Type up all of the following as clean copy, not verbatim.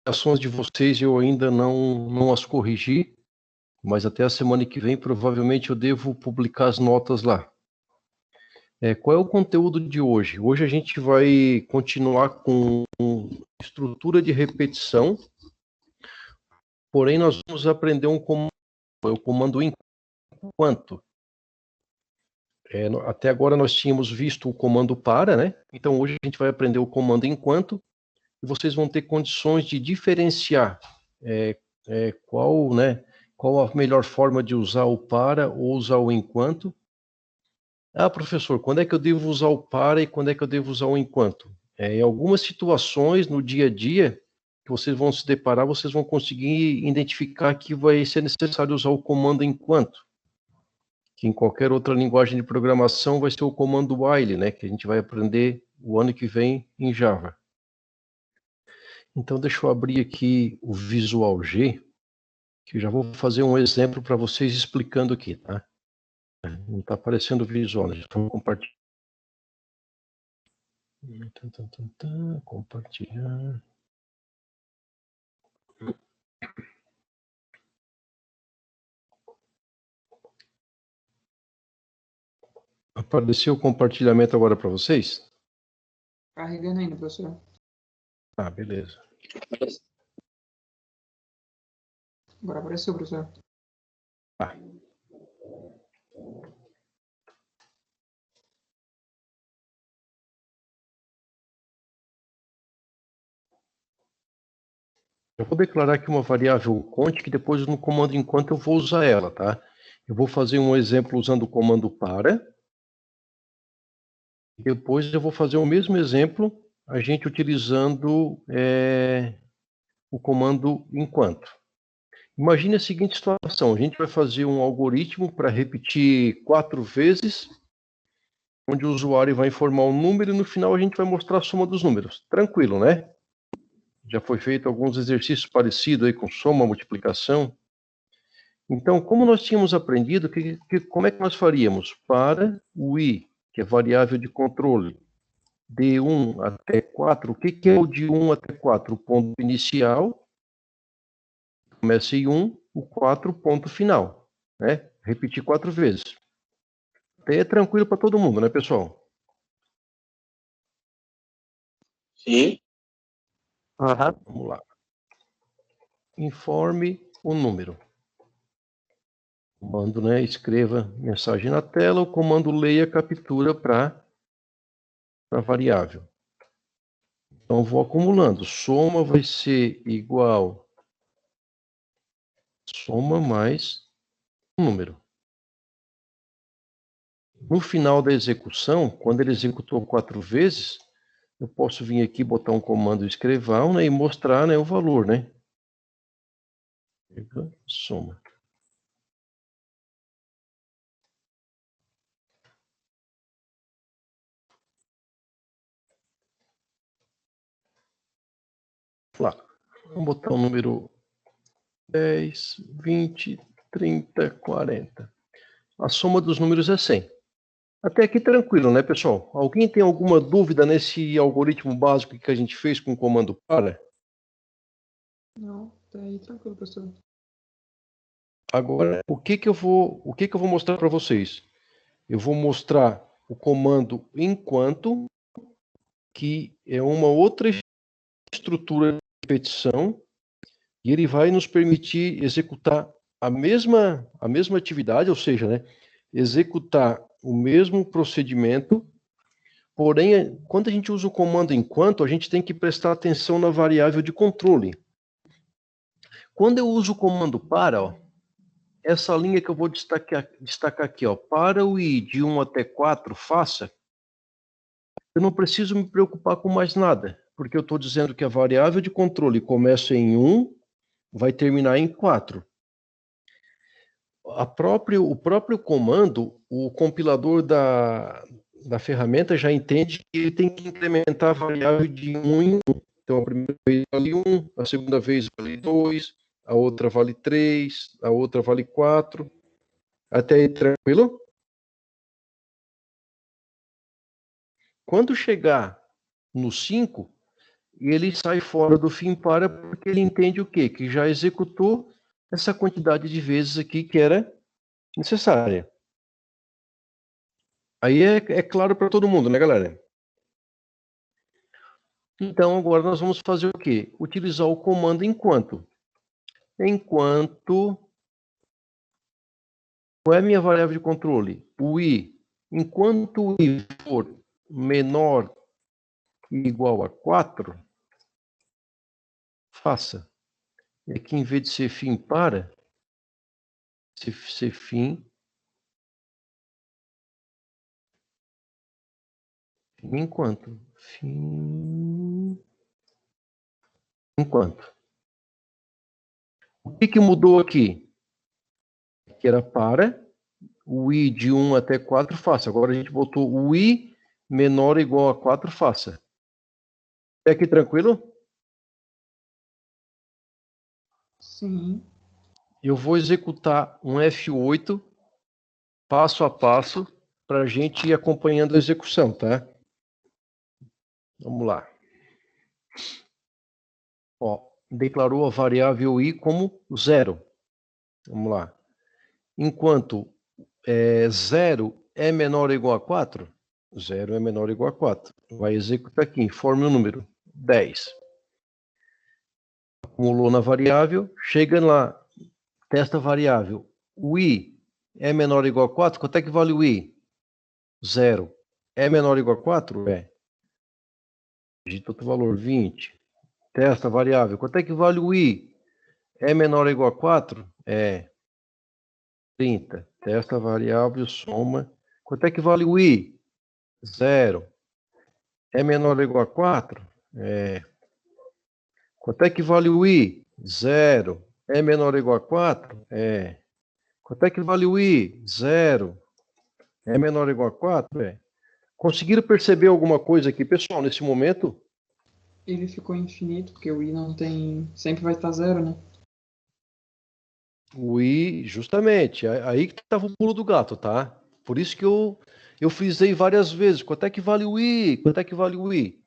ações de vocês eu ainda não as corrigi, mas até a semana que vem provavelmente eu devo publicar as notas lá. Qual é o conteúdo de hoje? Hoje a gente vai continuar com estrutura de repetição, porém nós vamos aprender o comando enquanto. Até agora nós tínhamos visto o comando para, né? Então hoje a gente vai aprender o comando enquanto, e vocês vão ter condições de diferenciar qual a melhor forma de usar o para ou usar o enquanto. Ah, professor, quando é que eu devo usar o para e quando é que eu devo usar o enquanto? Em algumas situações no dia a dia que vocês vão se deparar, vocês vão conseguir identificar que vai ser necessário usar o comando enquanto, que em qualquer outra linguagem de programação vai ser o comando while, né, que a gente vai aprender o ano que vem em Java. Então, deixa eu abrir aqui o Visual G, que eu já vou fazer um exemplo para vocês explicando aqui, tá? Não está aparecendo o visual, né? Vamos compartilhar. Compartilhar. Apareceu o compartilhamento agora para vocês? Carregando ainda, professor. Ah, beleza. Agora apareceu, professor. Ah. Eu vou declarar aqui uma variável count, que depois no comando enquanto eu vou usar ela, tá? Eu vou fazer um exemplo usando o comando para. Depois eu vou fazer o mesmo exemplo, a gente utilizando o comando enquanto. Imagine a seguinte situação, a gente vai fazer um algoritmo para repetir 4 vezes, onde o usuário vai informar um número e no final a gente vai mostrar a soma dos números. Tranquilo, né? Já foi feito alguns exercícios parecidos aí com soma, multiplicação. Então, como nós tínhamos aprendido, como é que nós faríamos? Para o i, que é variável de controle, de 1 até 4, o que é o de 1 até 4? O ponto inicial, começa em 1, o 4, ponto final. Né? Repetir 4 vezes. Até é tranquilo para todo mundo, né, pessoal? Sim. Vamos lá. Informe o número. Comando, né, escreva mensagem na tela, o comando leia captura para a variável. Então, vou acumulando. Soma vai ser igual soma mais número. No final da execução, quando ele executou 4 vezes, eu posso vir aqui, botar um comando escrevão, né, e mostrar, né, o valor, né? Soma. Lá. Vamos botar o número 10, 20, 30, 40. A soma dos números é 100. Até aqui tranquilo, né, pessoal? Alguém tem alguma dúvida nesse algoritmo básico que a gente fez com o comando para? Não, tá aí tranquilo, professor. Agora, o que eu vou mostrar para vocês? Eu vou mostrar o comando enquanto, que é uma outra estrutura de repetição, e ele vai nos permitir executar a mesma atividade, ou seja, né, executar o mesmo procedimento, porém, quando a gente usa o comando enquanto, a gente tem que prestar atenção na variável de controle. Quando eu uso o comando para, ó, essa linha que eu vou destacar aqui, ó, para o i de 1 até 4, faça, eu não preciso me preocupar com mais nada, porque eu estou dizendo que a variável de controle começa em 1, vai terminar em 4. O próprio comando, o compilador da ferramenta já entende que ele tem que incrementar a variável de 1 em 1. Então, a primeira vez vale 1, a segunda vez vale 2, a outra vale 3, a outra vale 4. Até aí, tranquilo? Quando chegar no 5, e ele sai fora do fim para porque ele entende o quê? Que já executou essa quantidade de vezes aqui que era necessária. Aí é claro para todo mundo, né, galera? Então, agora nós vamos fazer o quê? Utilizar o comando enquanto. Enquanto... Qual é a minha variável de controle? O i. Enquanto o i for menor que igual a 4, faça. E aqui, em vez de ser fim para, ser fim enquanto. Fim enquanto. O que mudou aqui? Que era para, o i de 1 até 4, faça. Agora a gente botou o i menor ou igual a 4, faça. É aqui tranquilo? Sim. Eu vou executar um F8, passo a passo, para a gente ir acompanhando a execução, tá? Vamos lá. Ó, declarou a variável i como 0. Vamos lá. Enquanto 0 é menor ou igual a 4, 0 é menor ou igual a 4. Vai executar aqui, informe o número 10. Acumulou na variável, chega lá, testa a variável. O i é menor ou igual a 4, quanto é que vale o i? 0. É menor ou igual a 4? É. Digita outro valor, 20. Testa a variável. Quanto é que vale o i? É menor ou igual a 4? É. 30. Testa a variável, soma. Quanto é que vale o i? 0. É menor ou igual a 4? É. Quanto é que vale o i? 0. É menor ou igual a 4? É. Quanto é que vale o i? 0. É menor ou igual a 4? É. Conseguiram perceber alguma coisa aqui, pessoal, nesse momento? Ele ficou infinito, porque o i não tem... Sempre vai estar 0, né? O i, justamente, aí que estava o pulo do gato, tá? Por isso que eu frisei várias vezes. Quanto é que vale o i? Quanto é que vale o i?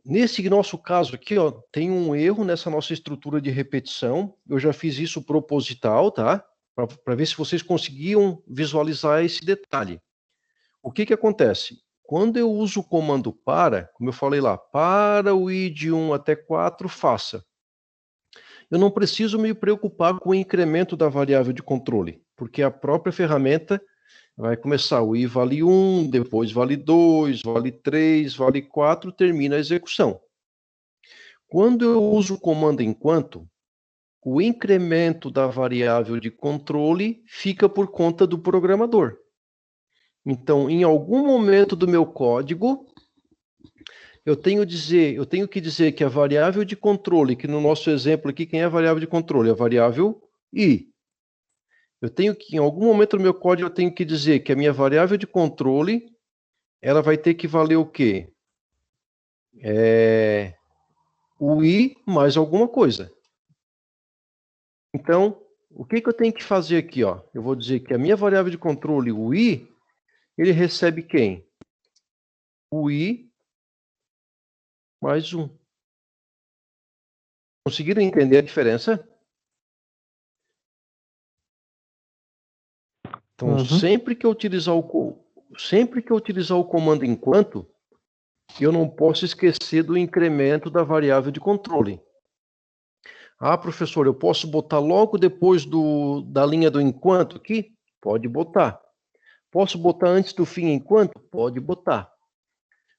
Nesse nosso caso aqui, ó, tem um erro nessa nossa estrutura de repetição. Eu já fiz isso proposital, tá? Para ver se vocês conseguiam visualizar esse detalhe. O que acontece? Quando eu uso o comando para, como eu falei lá, para o i de 1 até 4, faça. Eu não preciso me preocupar com o incremento da variável de controle, porque a própria ferramenta vai começar o i vale 1, depois vale 2, vale 3, vale 4, termina a execução. Quando eu uso o comando enquanto, o incremento da variável de controle fica por conta do programador. Então, em algum momento do meu código, eu tenho que dizer que a variável de controle, que no nosso exemplo aqui, quem é a variável de controle? A variável i. Eu tenho que, em algum momento do meu código, eu tenho que dizer que a minha variável de controle, ela vai ter que valer o quê? O i mais alguma coisa. Então, o que eu tenho que fazer aqui? Ó? Eu vou dizer que a minha variável de controle, o i, ele recebe quem? O i mais 1. Conseguiram entender a diferença? Então, sempre que eu utilizar o comando enquanto, eu não posso esquecer do incremento da variável de controle. Ah, professor, eu posso botar logo depois da linha do enquanto aqui? Pode botar. Posso botar antes do fim enquanto? Pode botar.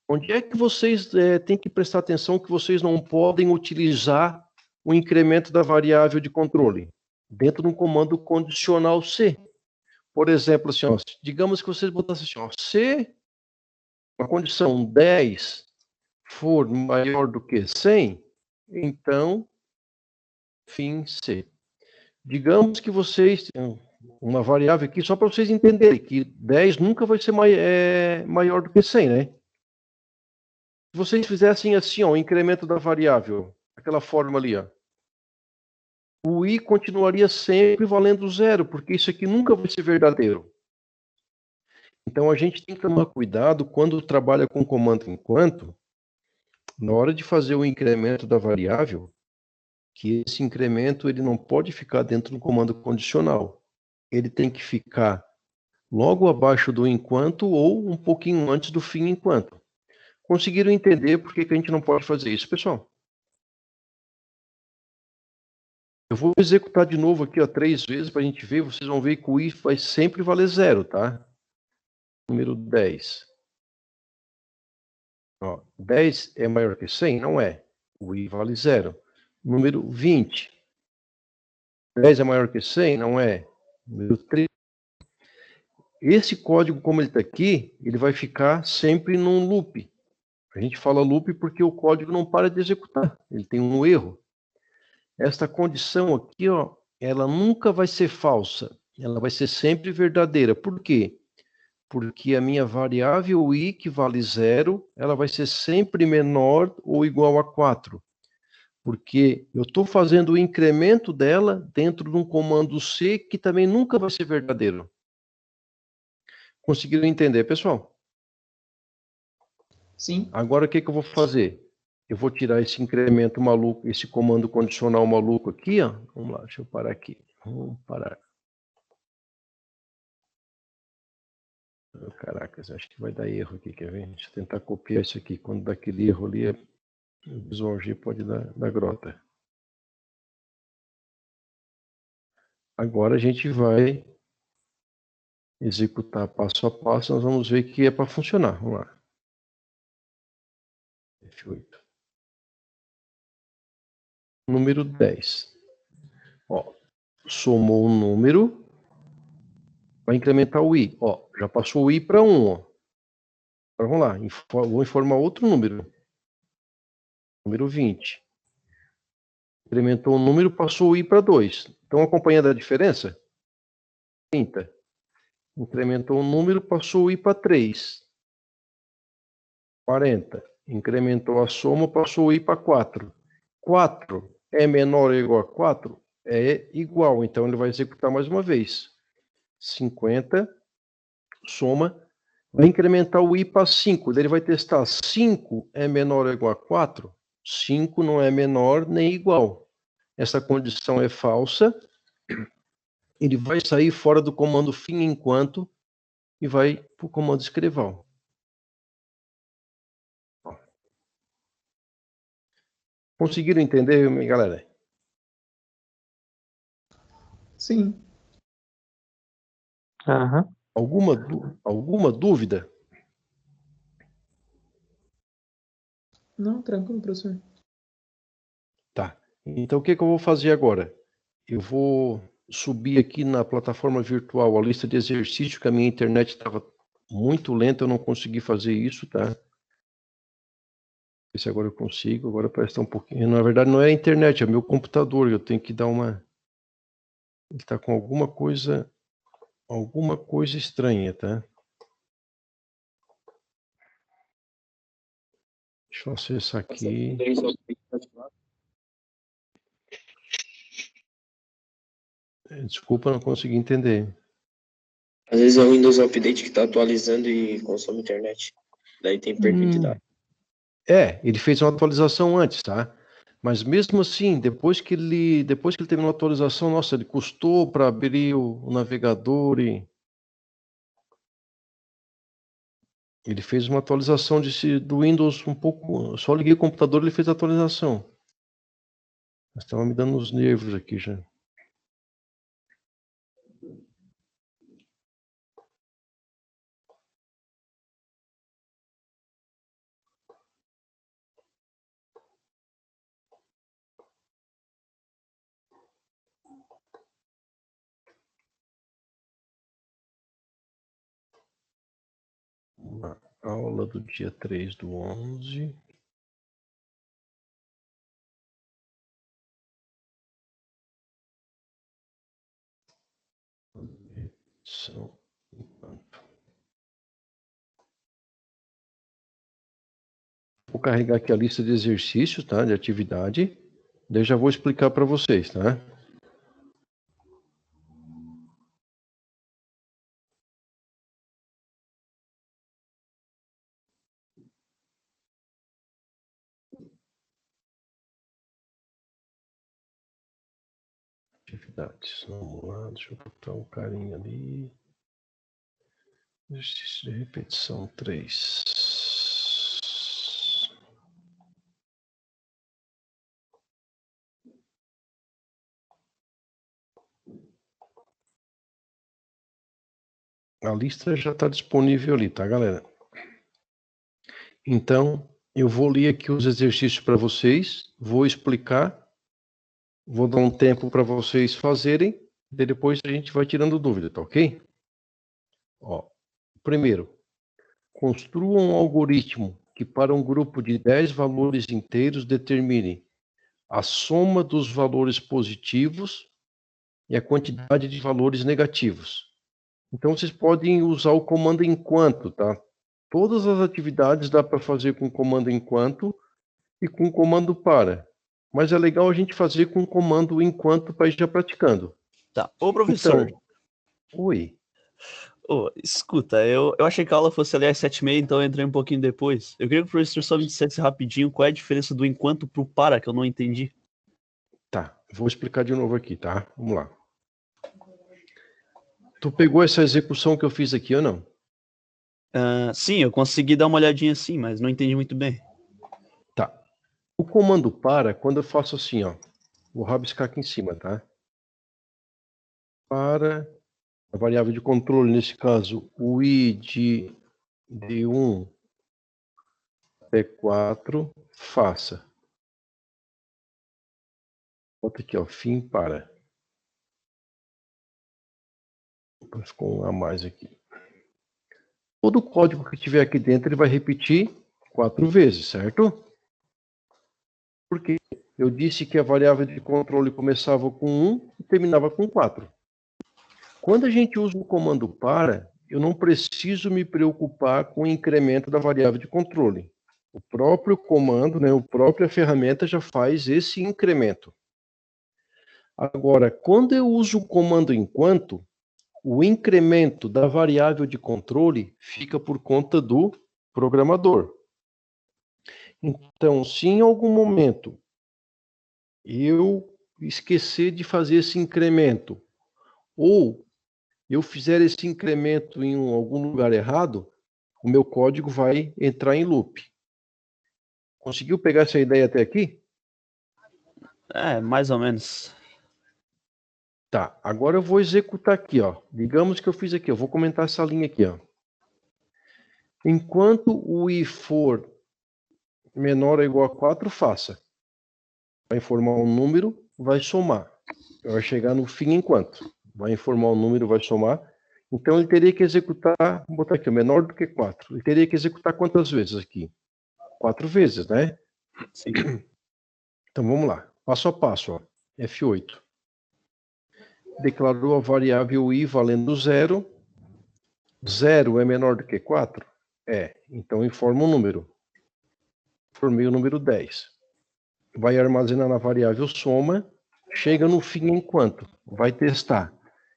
Onde é que vocês têm que prestar atenção que vocês não podem utilizar o incremento da variável de controle? Dentro de um comando condicional C. Por exemplo, assim, ó, digamos que vocês botassem assim, ó, se a condição 10 for maior do que 100, então, fim C. Digamos que vocês tenham uma variável aqui, só para vocês entenderem que 10 nunca vai ser maior do que 100, né? Se vocês fizessem assim, ó, o incremento da variável, aquela forma ali, ó, o i continuaria sempre valendo 0, porque isso aqui nunca vai ser verdadeiro. Então, a gente tem que tomar cuidado quando trabalha com comando enquanto, Na hora de fazer o incremento da variável, que esse incremento ele não pode ficar dentro do comando condicional. Ele tem que ficar logo abaixo do enquanto ou um pouquinho antes do fim enquanto. Conseguiram entender por que a gente não pode fazer isso, pessoal? Eu vou executar de novo aqui, ó, 3 vezes para a gente ver. Vocês vão ver que o i vai sempre valer 0, tá? Número 10. Ó, 10 é maior que 100? Não é. O i vale 0. Número 20. 10 é maior que 100? Não é. Número 30. Esse código, como ele está aqui, ele vai ficar sempre num loop. A gente fala loop porque o código não para de executar. Ele tem um erro. Esta condição aqui, ó, ela nunca vai ser falsa. Ela vai ser sempre verdadeira. Por quê? Porque a minha variável i, que vale 0, ela vai ser sempre menor ou igual a 4. Porque eu estou fazendo o incremento dela dentro de um comando C que também nunca vai ser verdadeiro. Conseguiram entender, pessoal? Sim. Agora, o que eu vou fazer? Eu vou tirar esse incremento maluco, esse comando condicional maluco aqui, ó. Vamos lá, deixa eu parar aqui. Vamos parar. Caracas, acho que vai dar erro aqui, quer ver? Deixa eu tentar copiar isso aqui. Quando dá aquele erro ali, o Visual G pode dar grota. Agora a gente vai executar passo a passo, nós vamos ver que é para funcionar. Vamos lá. F8. Número 10. Ó, somou um número, vai incrementar o i. Ó, já passou o i para 1, ó. Então, vamos lá, vou informar outro número. Número 20. Incrementou o número, passou o i para 2. Estão acompanhando a diferença? 30. Incrementou o número, passou o i para 3. 40. Incrementou a soma, passou o i para 4. 4 é menor ou igual a 4? É igual, então ele vai executar mais uma vez. 50, soma, vai incrementar o i para 5. Daí ele vai testar 5 é menor ou igual a 4? 5 não é menor nem igual. Essa condição é falsa. Ele vai sair fora do comando fim enquanto e vai para o comando escreval. Conseguiram entender, galera? Sim. Aham. Alguma dúvida? Não, tranquilo, professor. Tá. Então, o que eu vou fazer agora? Eu vou subir aqui na plataforma virtual a lista de exercícios, que a minha internet estava muito lenta, eu não consegui fazer isso, tá? Ver se agora eu consigo, agora parece estar um pouquinho... Na verdade, não é a internet, é o meu computador, eu tenho que dar uma... Ele está com alguma coisa estranha, tá? Deixa eu acessar aqui. Desculpa, não consegui entender. Às vezes é o Windows Update que está atualizando e consome internet. Daí tem perda de dados. Ele fez uma atualização antes, tá? Mas mesmo assim, depois que ele terminou a atualização, nossa, ele custou para abrir o navegador e ele fez uma atualização do Windows um pouco. Eu só liguei o computador e ele fez a atualização. Mas estava me dando os nervos aqui já. Uma aula do dia 3/11. São enquanto. Vou carregar aqui a lista de exercícios, tá? De atividade. Daí eu já vou explicar para vocês, tá? atividades. Vamos lá, deixa eu botar um carinha ali. Exercício de repetição 3. A lista já está disponível ali, tá, galera? Então, eu vou ler aqui os exercícios para vocês, vou explicar, vou dar um tempo para vocês fazerem, e depois a gente vai tirando dúvida, tá ok? Ó, primeiro, construa um algoritmo que para um grupo de 10 valores inteiros determine a soma dos valores positivos e a quantidade de valores negativos. Então, vocês podem usar o comando enquanto, tá? Todas as atividades dá para fazer com o comando enquanto e com o comando para. Mas é legal a gente fazer com o comando enquanto para ir já praticando. Tá. Ô, professor. Então, oi. Ô, escuta, eu achei que a aula fosse ali às 7h30, então eu entrei um pouquinho depois. Eu queria que o professor só me dissesse rapidinho qual é a diferença do enquanto pro para, que eu não entendi. Tá, vou explicar de novo aqui, tá? Vamos lá. Tu pegou essa execução que eu fiz aqui ou não? Sim, eu consegui dar uma olhadinha assim, mas não entendi muito bem. Tá. O comando para, quando eu faço assim, ó. Vou rabiscar aqui em cima, tá? Para a variável de controle, nesse caso, o i de 1 até 4, faça. Bota aqui, ó, fim para. Ficou um a mais aqui. Todo código que tiver aqui dentro, ele vai repetir 4 vezes, certo? Porque eu disse que a variável de controle começava com 1 e terminava com 4. Quando a gente usa o comando para, eu não preciso me preocupar com o incremento da variável de controle. O próprio comando, né, a própria ferramenta já faz esse incremento. Agora, quando eu uso o comando enquanto, o incremento da variável de controle fica por conta do programador. Então, se em algum momento eu esquecer de fazer esse incremento, ou eu fizer esse incremento em algum lugar errado, o meu código vai entrar em loop. Conseguiu pegar essa ideia até aqui? Mais ou menos. Tá, agora eu vou executar aqui, ó. Digamos que eu fiz aqui, eu vou comentar essa linha aqui, ó. Enquanto o i for menor ou igual a 4, faça. Vai informar um número, vai somar. Vai chegar no fim enquanto. Vai informar um número, vai somar. Então ele teria que executar, vou botar aqui, menor do que 4. Ele teria que executar quantas vezes aqui? 4 vezes, né? Sim. Então vamos lá. Passo a passo, ó. F8. Declarou a variável i valendo 0. 0 é menor do que 4? É. Então informa um número. Informei o número 10. Vai armazenar na variável soma. Chega no fim enquanto. Vai testar.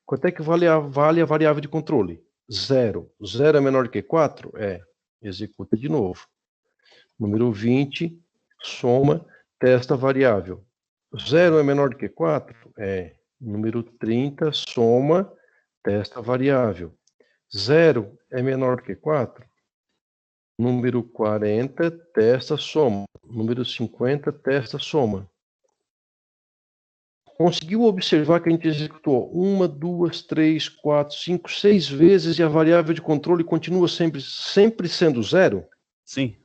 Quanto é que vale a variável de controle? 0. 0 é menor do que 4? É. Executa de novo. Número 20. Soma. Testa a variável. 0 é menor do que 4? É. Número 30, soma, testa a variável. 0 é menor do que 4? Número 40, testa, soma. Número 50, testa, soma. Conseguiu observar que a gente executou 1, 2, 3, 4, 5, 6 vezes e a variável de controle continua sempre sendo 0? Sim.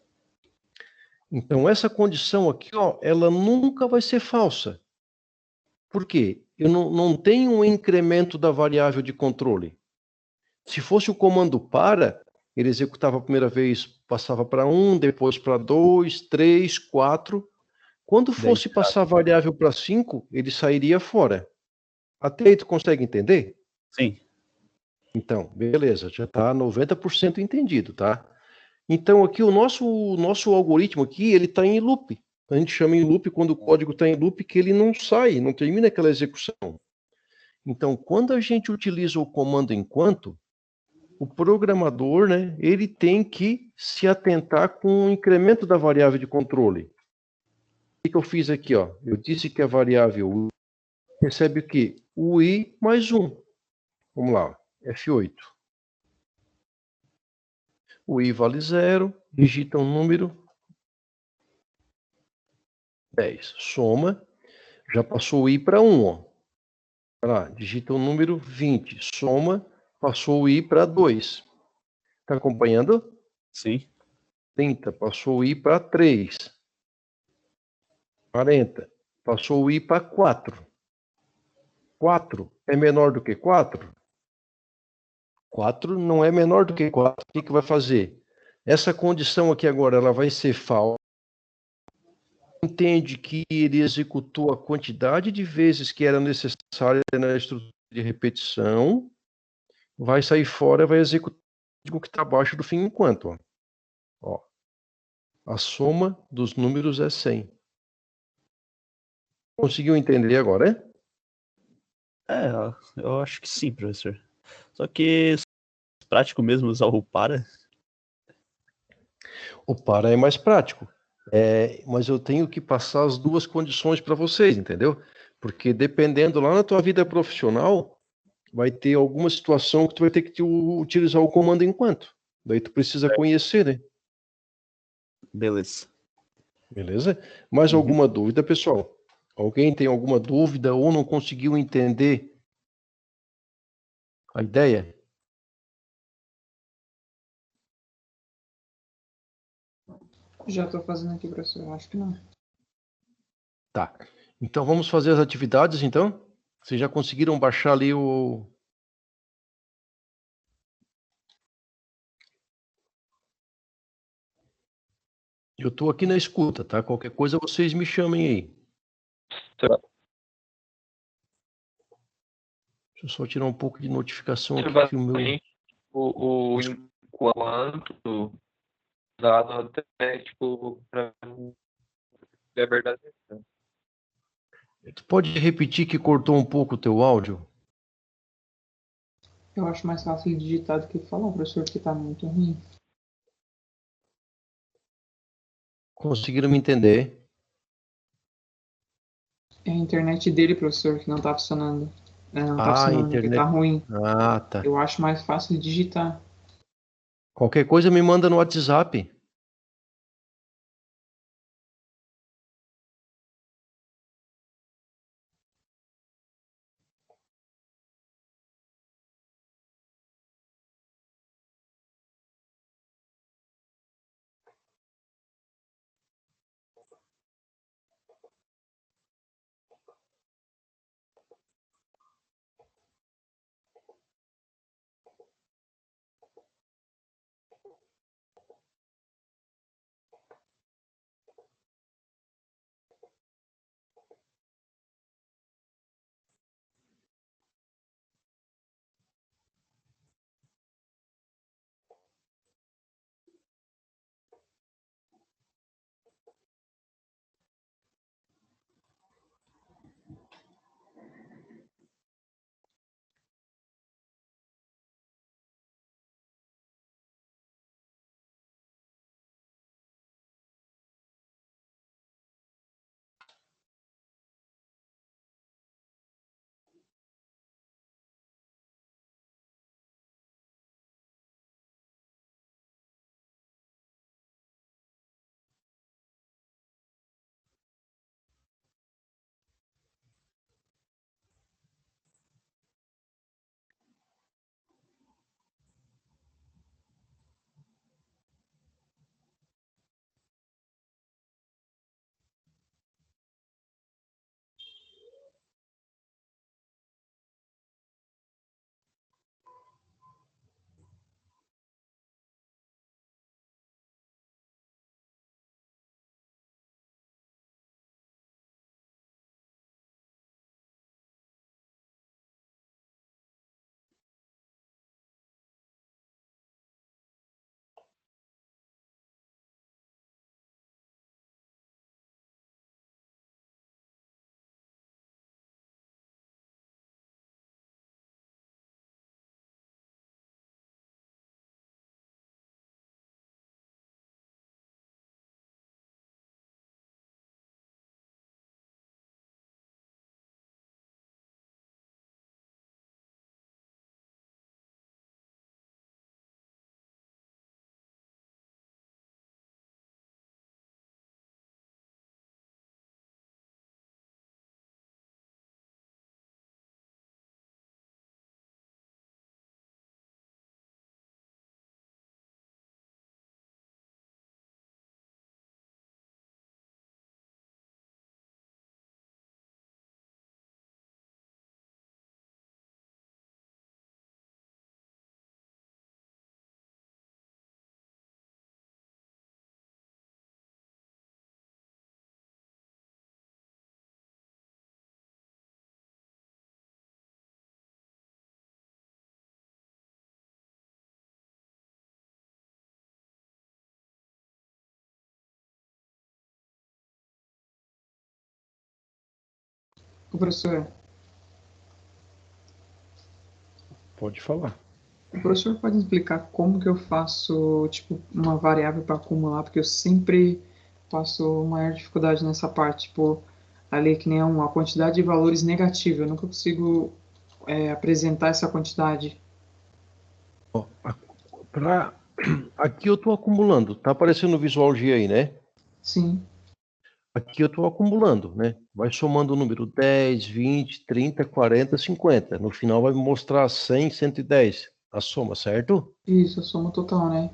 Então, essa condição aqui, ó, ela nunca vai ser falsa. Por quê? Eu não tenho um incremento da variável de controle. Se fosse o comando para, ele executava a primeira vez, passava para 1, depois para 2, 3, 4. Quando fosse passar a variável para 5, ele sairia fora. Até aí tu consegue entender? Sim. Então, beleza, já está 90% entendido, tá? Então aqui o nosso algoritmo aqui, ele está em loop. A gente chama em loop quando o código está em loop, que ele não sai, não termina aquela execução. Então, quando a gente utiliza o comando enquanto, o programador, né, ele tem que se atentar com o incremento da variável de controle. O que eu fiz aqui, ó? Eu disse que a variável recebe o quê? O i mais 1. Vamos lá, F8. O i vale 0, digita um número 10. Soma, já passou o i para 1, ó. Lá, digita o número 20. Soma, passou o i para 2. Está acompanhando? Sim. 30, passou o i para 3. 40, passou o i para 4. 4 é menor do que 4? 4 não é menor do que 4. O que vai fazer? Essa condição aqui agora, ela vai ser falsa. Entende que ele executou a quantidade de vezes que era necessária na estrutura de repetição, vai sair fora, vai executar o que está abaixo do fim enquanto. Ó. A soma dos números é 100. Conseguiu entender agora, É, eu acho que sim, professor. Só que prático mesmo usar o para. O para é mais prático. Mas eu tenho que passar as duas condições para vocês, entendeu? Porque dependendo lá na tua vida profissional, vai ter alguma situação que tu vai ter que utilizar o comando enquanto. Daí tu precisa conhecer, né? Beleza. Beleza? Mais alguma dúvida, pessoal? Alguém tem alguma dúvida ou não conseguiu entender a ideia? Já tô fazendo aqui, professor. Eu acho que não. Tá. Então vamos fazer as atividades, então? Vocês já conseguiram baixar ali o... Eu estou aqui na escuta, tá? Qualquer coisa vocês me chamem aí. Deixa eu só tirar um pouco de notificação aqui que o meu... Basicamente, o enquanto dado até, tipo, pra é verdade. Tu pode repetir que cortou um pouco o teu áudio? Eu acho mais fácil digitar do que falar, professor, que tá muito ruim. Conseguiram me entender? É a internet dele, professor, que não tá funcionando. Não tá Ah, funcionando, porque tá internet. ruim. Ah, tá. Eu acho mais fácil digitar. Qualquer coisa me manda no WhatsApp. Ô, professor, Pode falar. o professor pode explicar como que eu faço, tipo, uma variável para acumular, porque eu sempre passo maior dificuldade nessa parte, tipo, ali que nem uma quantidade de valores negativa, eu nunca consigo apresentar essa quantidade. Ó, aqui eu estou acumulando. Tá aparecendo o visual G aí, né? Sim, Aqui eu estou acumulando, né? Vai somando o número 10, 20, 30, 40, 50. No final vai me mostrar 100, 110. A soma, certo? isso, a soma total, né?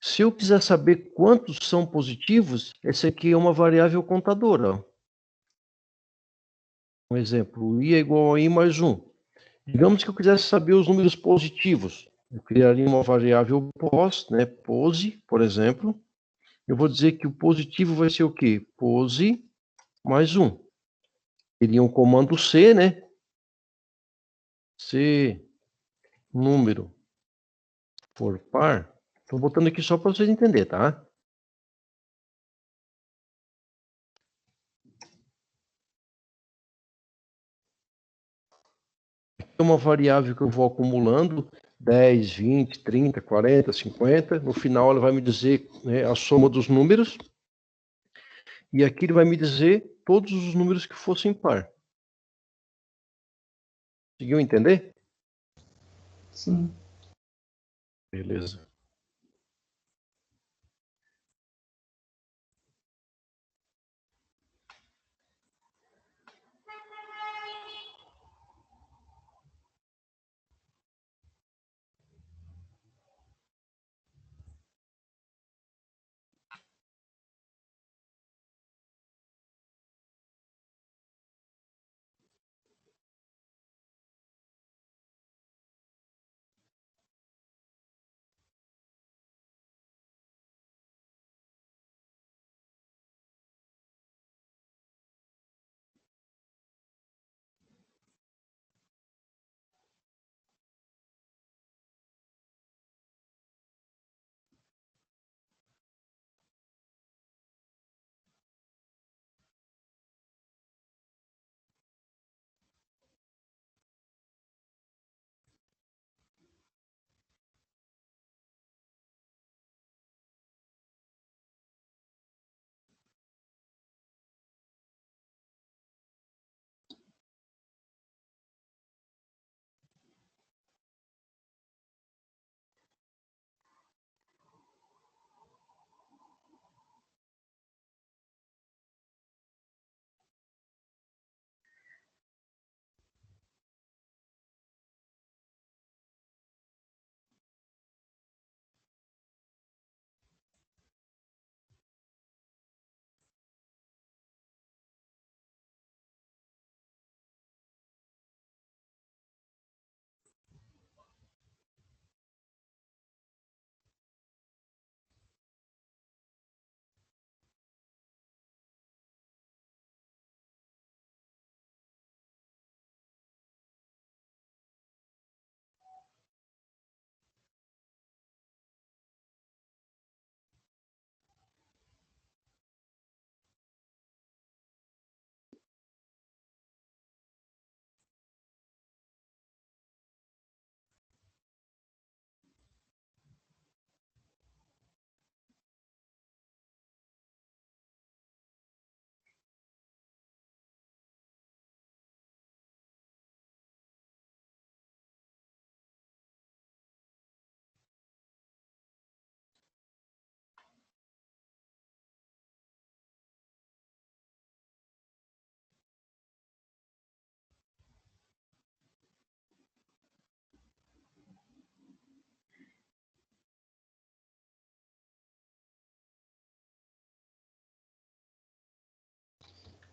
Se eu quiser saber quantos são positivos, essa aqui é uma variável contadora. Ó. Um exemplo, I é igual a I mais 1. Digamos que eu quisesse saber os números positivos. Eu criaria uma variável pos, né? Pose, por exemplo. Eu vou dizer que o positivo vai ser o quê? Pose mais 1. Teria um comando C, né? Se número for par, estou botando aqui só para vocês entenderem, tá? É uma variável que eu vou acumulando 10, 20, 30, 40, 50. No final ela vai me dizer, né, a soma dos números. E aqui ele vai me dizer todos os números que fossem par. Conseguiu entender? Sim. Beleza.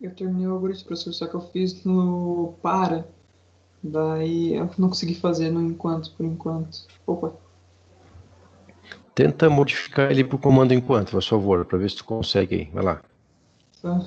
Eu terminei o algoritmo, professor, só que eu fiz no para. Daí eu não consegui fazer no enquanto, por enquanto. Opa, Tenta modificar ele para o comando enquanto, por favor, para ver se tu consegue aí. Vai lá. tá.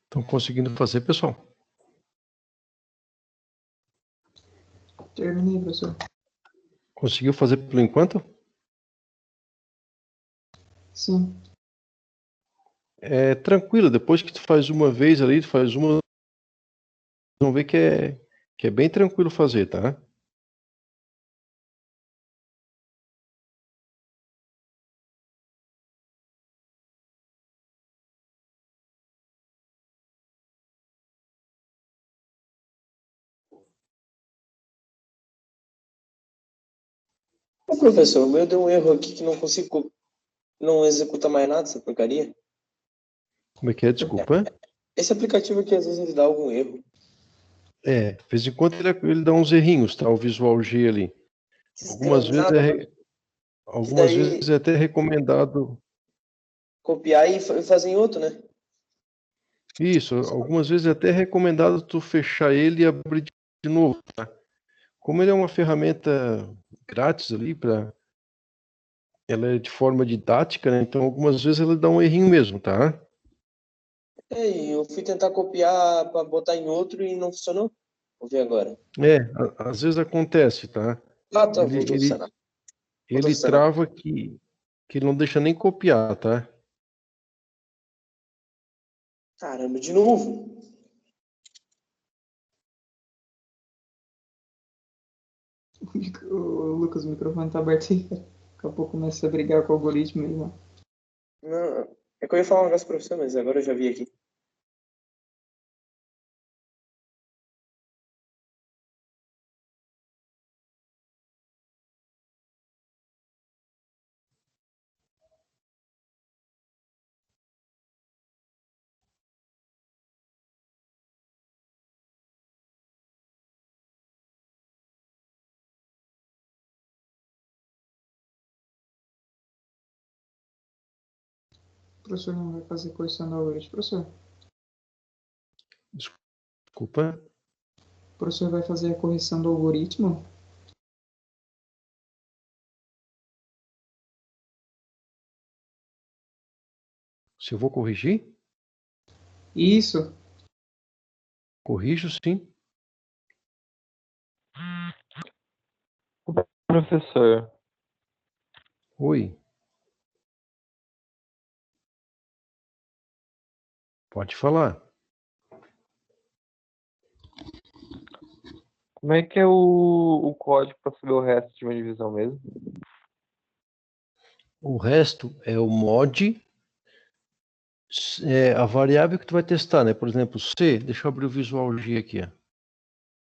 Estão conseguindo fazer, pessoal? Terminei, professor. Conseguiu fazer por enquanto? Sim. É tranquilo, depois que tu faz uma vez ali, tu faz uma, vão ver que é bem tranquilo fazer, tá? Ô, professor, o meu deu um erro aqui que não consigo, não executa mais nada essa porcaria. Como é que é? Desculpa. Esse aplicativo aqui às vezes ele dá algum erro. É, de vez em quando ele dá uns errinhos, tá? O Visual G ali. Algumas vezes Nada, mano. E algumas daí vezes é até recomendado. copiar e fazer em outro, né? Isso, algumas vezes é até recomendado tu fechar ele e abrir de novo, tá? Como ele é uma ferramenta grátis ali para, ela é de forma didática, né? Então algumas vezes ela dá um errinho mesmo, tá? É, e eu fui tentar copiar para botar em outro e não funcionou. Vou ver agora. É, às vezes acontece, tá? Ah, tá, Ele, voltou a ele, funcionar. Voltou a ele funcionar. trava que ele não deixa nem copiar, tá? Caramba, de novo. O Lucas, o microfone tá aberto aí. Daqui a pouco começa a brigar com o algoritmo aí, mano. Não, é que eu ia falar um negócio pra você, mas agora eu já vi aqui. O professor não vai fazer correção do algoritmo. Professor, Desculpa. o professor vai fazer a correção do algoritmo? Se eu vou corrigir, Isso. corrijo sim. Professor, Oi, pode falar. como é que é o código para saber o resto de uma divisão mesmo? O resto é o mod, a variável que tu vai testar, né? Por exemplo, C, deixa eu abrir o Visual G aqui, ó.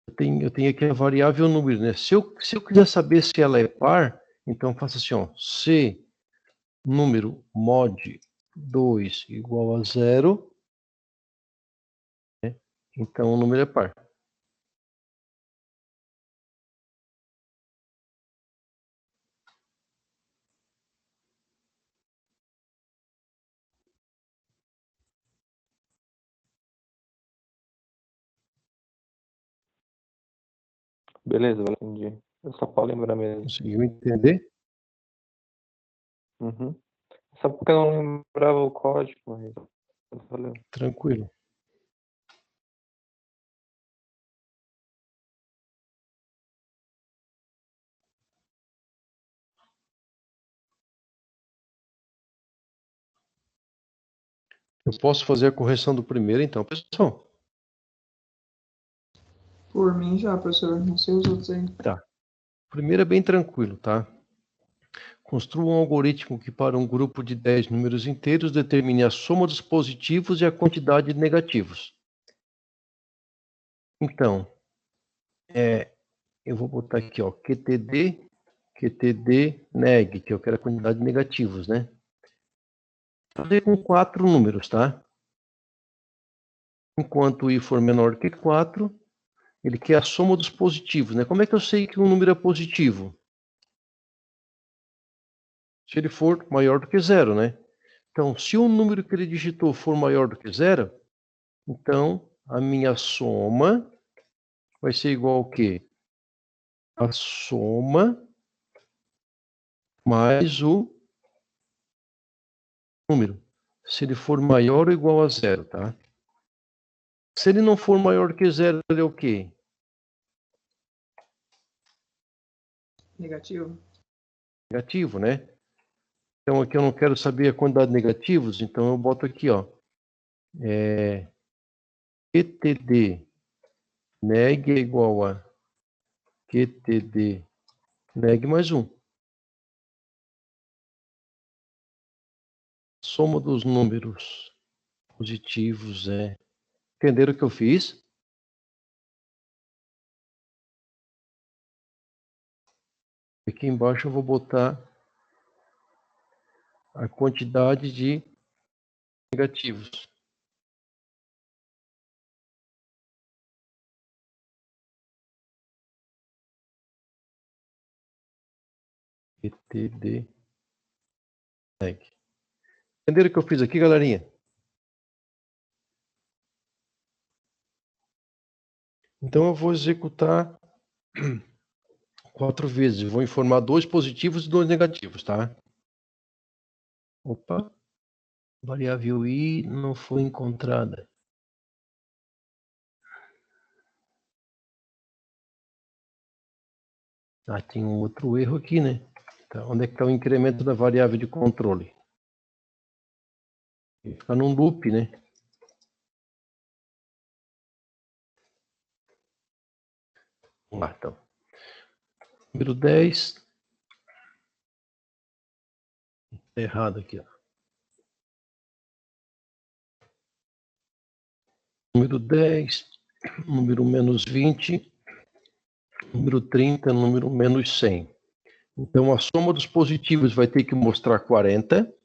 Eu tenho aqui a variável número, né? Se eu quiser saber se ela é par, então faço assim, ó, C número mod 2 igual a 0, então o número é par. Beleza, entendi. Eu só para lembrar mesmo. Conseguiu entender? Uhum. Só porque eu não lembrava o código, mas valeu. Tranquilo. Eu posso fazer a correção do primeiro, então, pessoal? Por mim já, professor. Não sei os outros aí. Tá. O primeiro é bem tranquilo, tá? Construa um algoritmo que, para um grupo de 10 números inteiros, determine a soma dos positivos e a quantidade de negativos. Então, eu vou botar aqui, ó, QTD, neg, que eu quero a quantidade de negativos, né? Vou fazer com 4 números, tá? Enquanto i for menor que 4, ele quer a soma dos positivos, né? Como é que eu sei que um número é positivo? Se ele for maior do que 0, né? Então, se o número que ele digitou for maior do que 0, então a minha soma vai ser igual ao quê? A soma mais o número. Se ele for maior ou igual a 0, tá? Se ele não for maior que zero, ele é o quê? Negativo. Negativo, né? Então aqui eu não quero saber a quantidade de negativos, então eu boto aqui, ó. QTD neg é igual a QTD neg mais 1. Soma dos números positivos é... Entenderam o que eu fiz? Aqui embaixo eu vou botar a quantidade de negativos. QTD neg. Entenderam o que eu fiz aqui, galerinha? Então eu vou executar 4 vezes. Vou informar 2 positivos e 2 negativos, tá? Opa. Variável I não foi encontrada. Ah, tem um outro erro aqui, né? Então, onde é que está o incremento da variável de controle? Fica num loop, né? Vamos lá, então. Número 10. Tá errado aqui, ó. Número 10, número menos 20, número 30, número menos 100. Então, a soma dos positivos vai ter que mostrar 40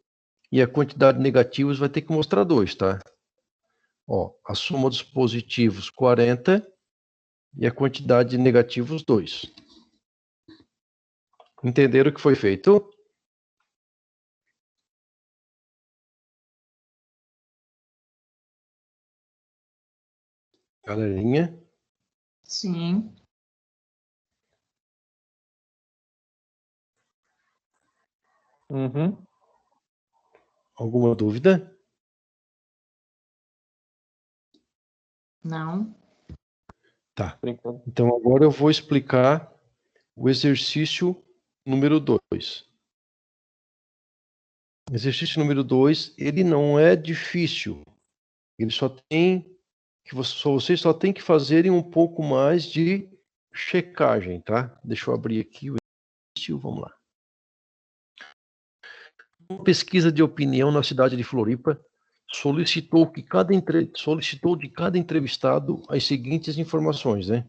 e a quantidade de negativos vai ter que mostrar 2, tá? Ó, a soma dos positivos, 40, e a quantidade de negativos, 2. Entenderam o que foi feito? Galerinha? Sim. Uhum. Alguma dúvida? Não. Tá. Brincando. Então, agora eu vou explicar o exercício número 2. Exercício número 2, ele não é difícil. Ele só tem que vocês só tem que fazerem um pouco mais de checagem, tá? Deixa eu abrir aqui o exercício, vamos lá. Uma pesquisa de opinião na cidade de Floripa solicitou de cada entrevistado as seguintes informações, né?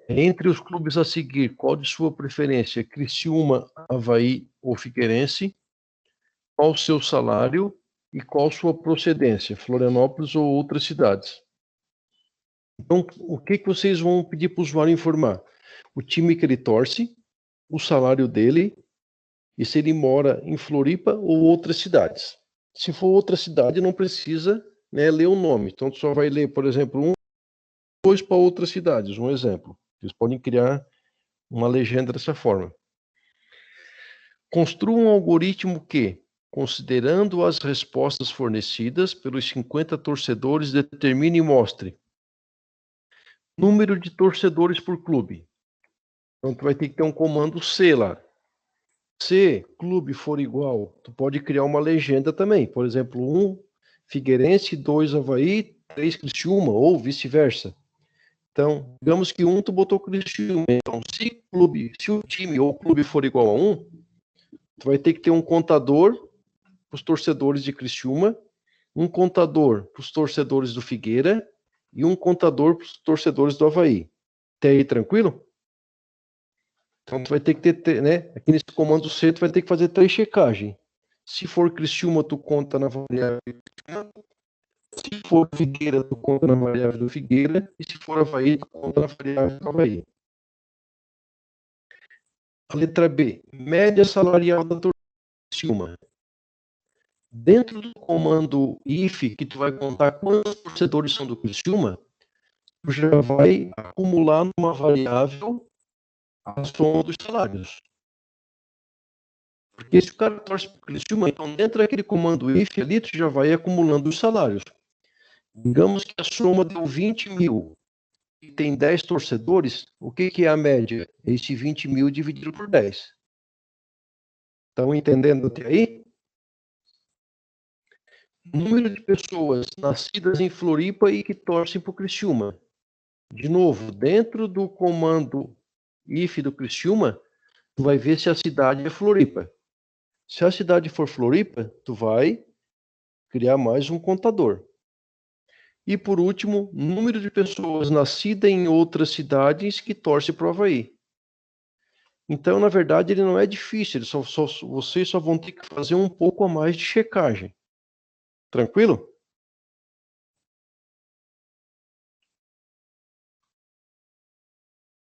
Entre os clubes a seguir, qual de sua preferência? Criciúma, Avaí ou Figueirense? Qual o seu salário e qual sua procedência? Florianópolis ou outras cidades? Então, o que vocês vão pedir para o usuário informar? O time que ele torce, o salário dele e se ele mora em Floripa ou outras cidades. Se for outra cidade, não precisa, né, ler o nome. Então, tu só vai ler, por exemplo, 2 para outras cidades, um exemplo. Vocês podem criar uma legenda dessa forma. Construa um algoritmo que, considerando as respostas fornecidas pelos 50 torcedores, determine e mostre número de torcedores por clube. Então, tu vai ter que ter um comando C lá. Se clube for igual, tu pode criar uma legenda também. Por exemplo, 1 Figueirense, 2 Avaí, 3 Criciúma, ou vice-versa. Então, digamos que 1 tu botou Criciúma. Então, se o time ou o clube for igual a 1, tu vai ter que ter um contador para os torcedores de Criciúma, um contador para os torcedores do Figueira e um contador para os torcedores do Avaí. Até aí, tranquilo? Então, tu vai ter que ter, né? Aqui nesse comando C, tu vai ter que fazer 3 checagens. Se for Criciúma, tu conta na variável do Criciúma. Se for Figueira, tu conta na variável do Figueira. E se for Avaí, tu conta na variável do Avaí. A letra B. Média salarial da Criciúma. Dentro do comando if, que tu vai contar quantos torcedores são do Criciúma, tu já vai acumular numa variável a soma dos salários. Porque se o cara torce para o Criciúma, então dentro daquele comando if ali, tu já vai acumulando os salários. Digamos que a soma deu 20 mil e tem 10 torcedores, o que é a média? Esse 20 mil dividido por 10. Estão entendendo até aí? Número de pessoas nascidas em Floripa e que torcem para o Criciúma. De novo, dentro do comando if do Criciúma, tu vai ver se a cidade é Floripa. Se a cidade for Floripa, tu vai criar mais um contador. E por último, número de pessoas nascidas em outras cidades que torcem para o Avaí. Então, na verdade, ele não é difícil, vocês só vão ter que fazer um pouco a mais de checagem. Tranquilo?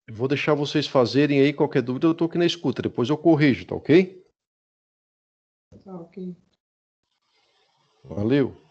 Eu vou deixar vocês fazerem aí, qualquer dúvida eu estou aqui na escuta, depois eu corrijo, tá ok? Tá, ok. Valeu.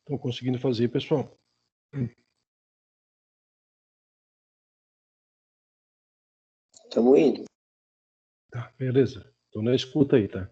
Estão conseguindo fazer, pessoal? Tamo indo. Tá, beleza. Estou na escuta aí, tá?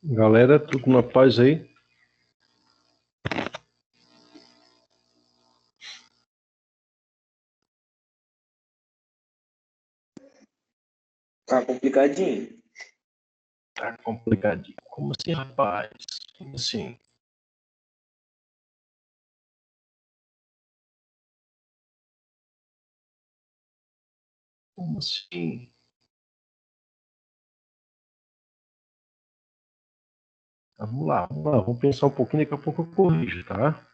Galera, tudo na paz aí? Tá complicadinho. Tá complicadinho. Como assim, rapaz? Como assim? Como assim? Vamos lá, vamos lá. Vamos pensar um pouquinho, daqui a pouco eu corrijo, tá?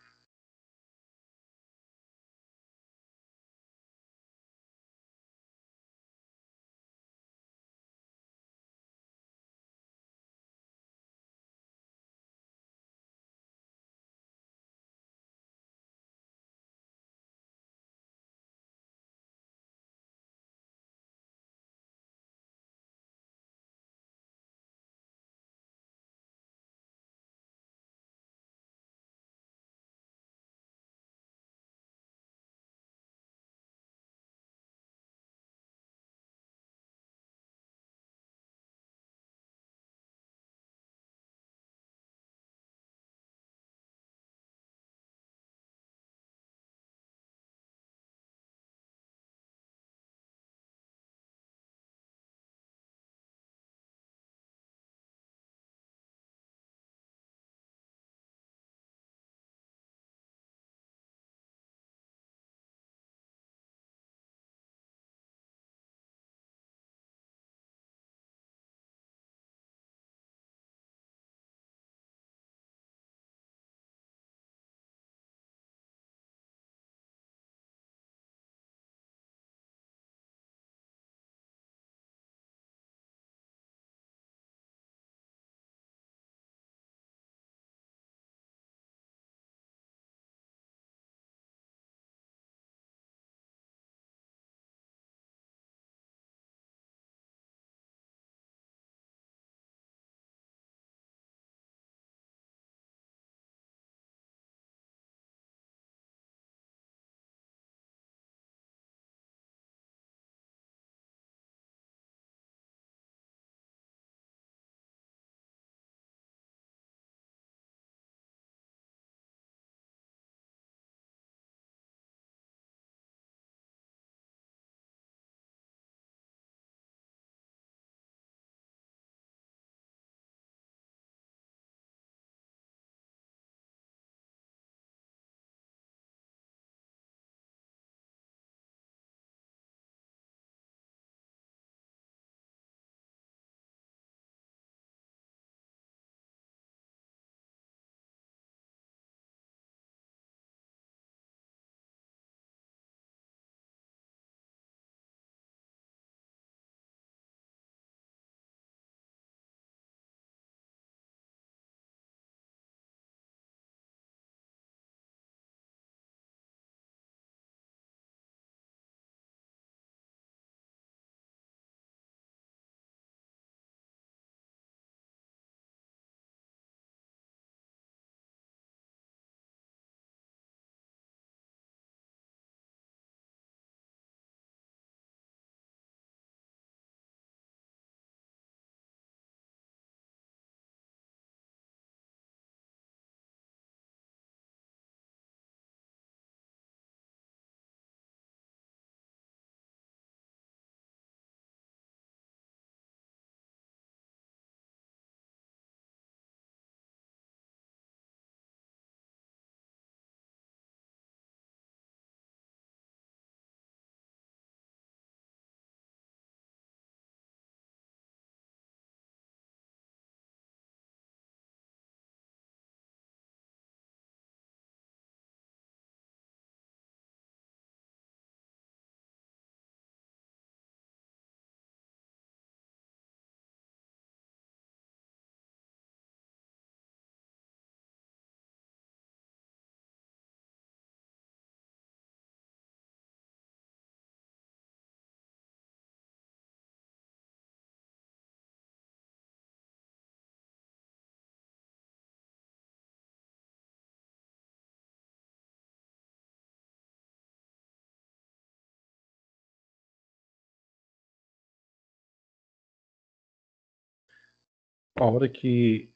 A hora que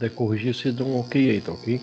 puder corrigir, você dá um ok aí, tá ok?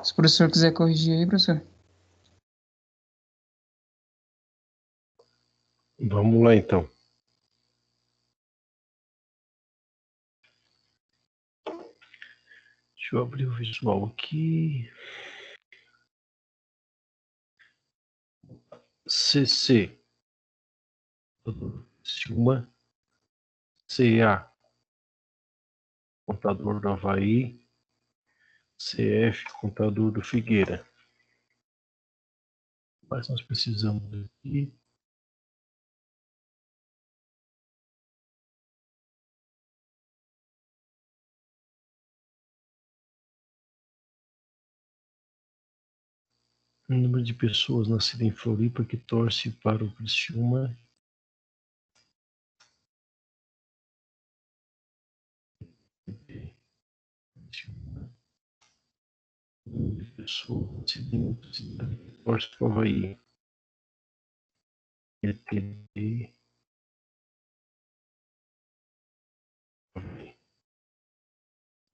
Se o professor quiser corrigir aí, professor. Vamos lá então. Deixa eu abrir o visual aqui. CC. Silma. CA. Contador do Havaí. CF. Contador do Figueira. Mas nós precisamos aqui. O número de pessoas nascidas em Floripa que torce para o Criciúma. Pessoas nascidas em torce para o Havaí. ETD.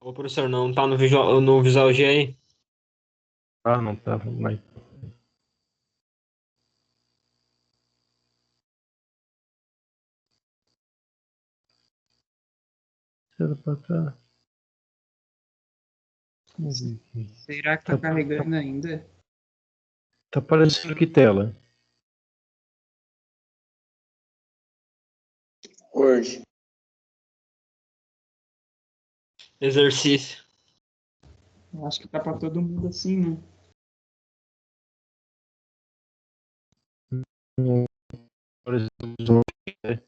Ô, professor, não tá no Visual G aí? Ah, não estava lá. Era para estar. Vamos ver aqui. Será que tá carregando ainda? Tá aparecendo que tela? Word. Exercício. Eu acho que tá pra todo mundo assim, né? Não apareceu o visual, né?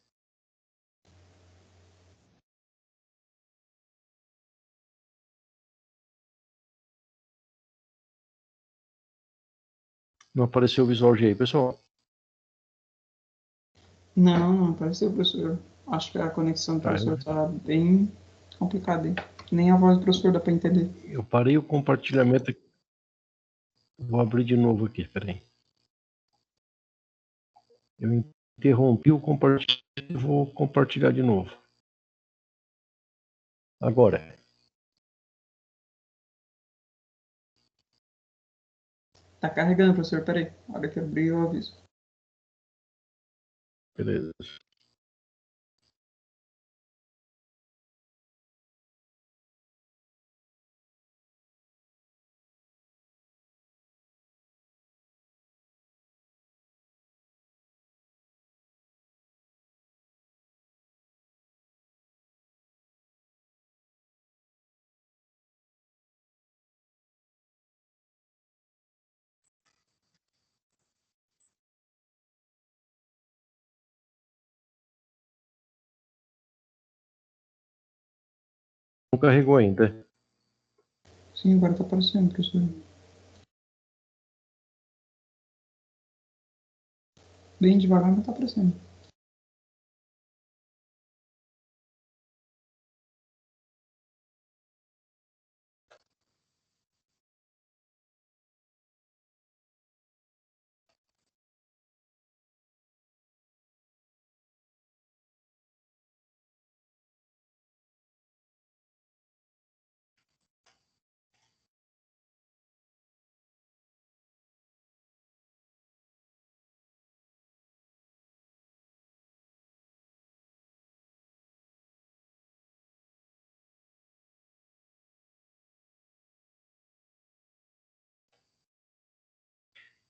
Não apareceu o visual G aí, pessoal. Não, não apareceu, professor. Acho que a conexão do Tá, professor tá bem Complicado, hein? Nem a voz do professor dá pra entender. Eu parei o compartilhamento aqui. Vou abrir de novo aqui, peraí. Eu interrompi o compartilhamento e vou compartilhar de novo. Agora. Tá carregando, professor, peraí. A hora que abrir eu aviso. Beleza. Não carregou ainda. Sim, agora tá aparecendo, professor. Bem devagar, mas tá aparecendo.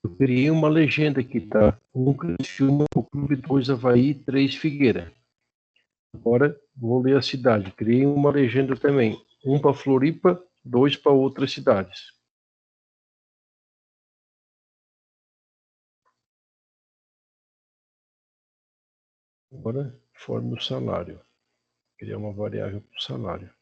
Eu criei uma legenda aqui, tá? 1 Criciúma, o Clube 2 Avaí, 3 Figueira. Agora vou ler a cidade. Criei uma legenda também. 1 para Floripa, 2 para outras cidades. Agora, forme o salário. Criar uma variável para o salário.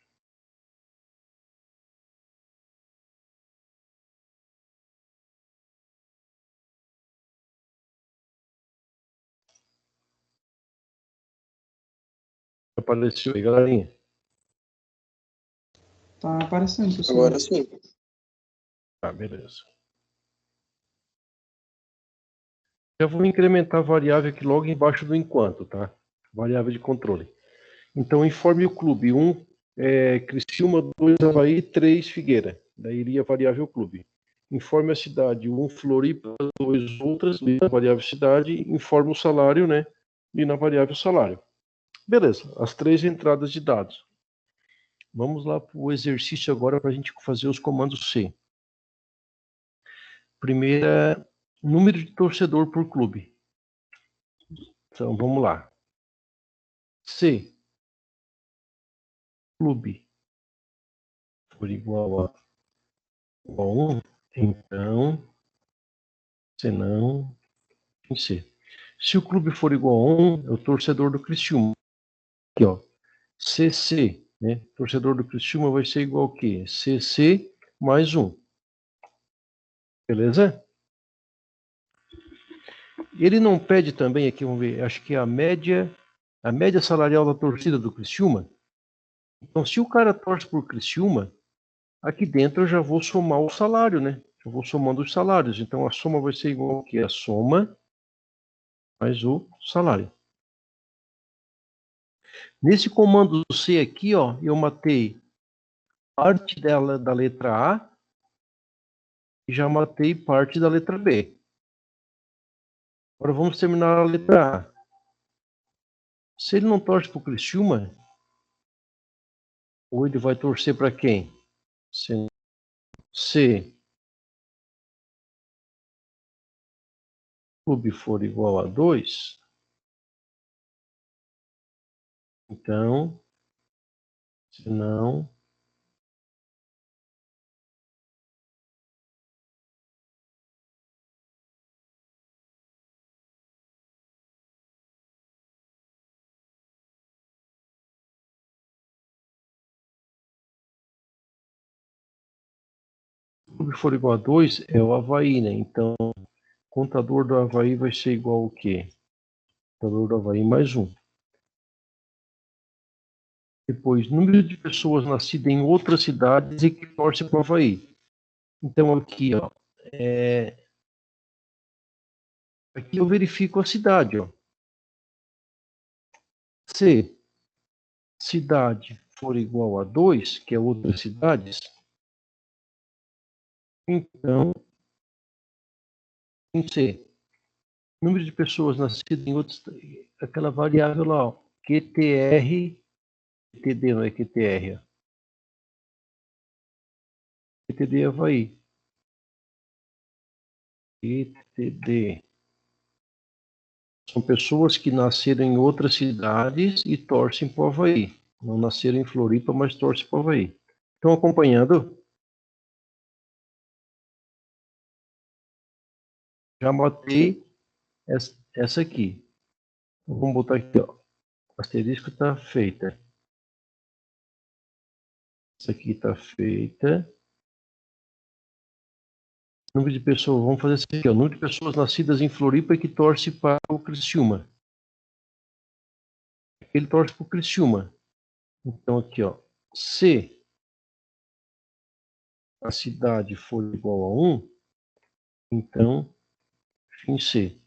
Apareceu aí, galerinha? Tá aparecendo, professor. Agora sim. Tá, beleza. Já vou incrementar a variável aqui logo embaixo do enquanto, tá? Variável de controle. Então, informe o clube. 1 Criciúma, 2 Avaí, 3 Figueira. Daí iria a variável clube. Informe a cidade. 1 Floripa, 2 outras. E na variável cidade, informa o salário, né? E na variável salário. Beleza, as 3 entradas de dados. Vamos lá para o exercício agora para a gente fazer os comandos C. Primeira, número de torcedor por clube. Então, vamos lá. C, clube, for igual a 1, então, senão, tem C. Se o clube for igual a 1, é o torcedor do Criciúma. Aqui, ó, CC, né? Torcedor do Criciúma vai ser igual ao quê? CC mais 1. Beleza? Ele não pede também aqui, vamos ver, acho que a média salarial da torcida do Criciúma. Então, se o cara torce por Criciúma, aqui dentro eu já vou somar o salário, né? Eu vou somando os salários. Então, a soma vai ser igual ao quê? A soma mais o salário. Nesse comando C aqui, ó, eu matei parte dela da letra A e já matei parte da letra B. Agora vamos terminar a letra A. Se ele não torce para o Criciúma, ou ele vai torcer para quem? Se clube for igual a 2, então, se não, se o clube for igual a 2, é o Avaí, né? Então, o contador do Avaí vai ser igual ao quê? Contador do Avaí mais 1. Depois, número de pessoas nascidas em outras cidades e que torcem para o Avaí. Então, aqui, ó, aqui eu verifico a cidade, ó. Se cidade for igual a 2, que é outras cidades, então, em C, número de pessoas nascidas em outros, aquela variável lá, ó, QTR, QTD, não é QTR, ó. QTD Avaí. QTD. São pessoas que nasceram em outras cidades e torcem para o Avaí. Não nasceram em Floripa, mas torcem para o Avaí. Estão acompanhando? Já matei essa aqui. Vamos botar aqui, ó. O asterisco está feita. Essa aqui está feita. Número de pessoas, vamos fazer isso aqui, ó. Número de pessoas nascidas em Floripa e que torce para o Criciúma. Ele torce para o Criciúma. Então aqui, ó. Se a cidade for igual a 1, então em C.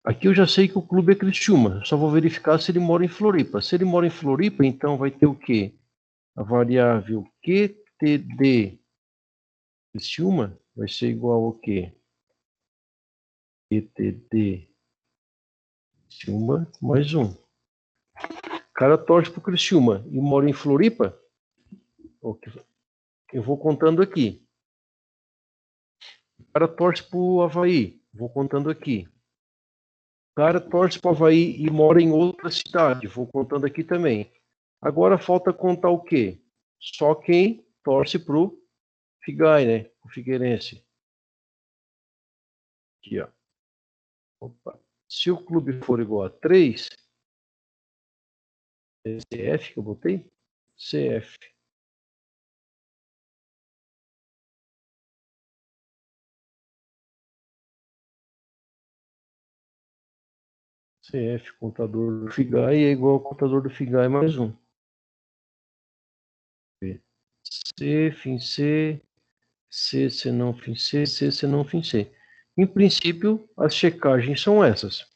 Aqui eu já sei que o clube é Criciúma. Só vou verificar se ele mora em Floripa. Se ele mora em Floripa, então vai ter o quê? A variável QTD Criciúma vai ser igual ao quê? QTD Criciúma mais 1. O cara torce para o Criciúma e mora em Floripa. Eu vou contando aqui. O cara torce para o Avaí. Vou contando aqui. O cara torce para o Avaí e mora em outra cidade. Vou contando aqui também. Agora falta contar o quê? Só quem torce para o Figai, né? O Figueirense. Aqui, ó. Opa. Se o clube for igual a 3, é CF que eu botei? CF. CF, contador do Figai, é igual ao contador do Figai mais 1. C, fim C, C, senão fim C, C, senão fim C. Em princípio, as checagens são essas.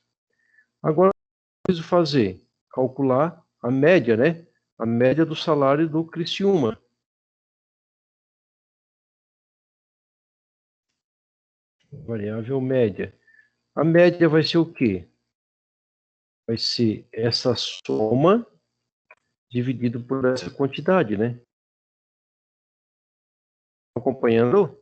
Agora, eu preciso fazer, calcular a média, né? A média do salário do Criciúma. Variável média. A média vai ser o quê? Vai ser essa soma dividido por essa quantidade, né? Acompanhando?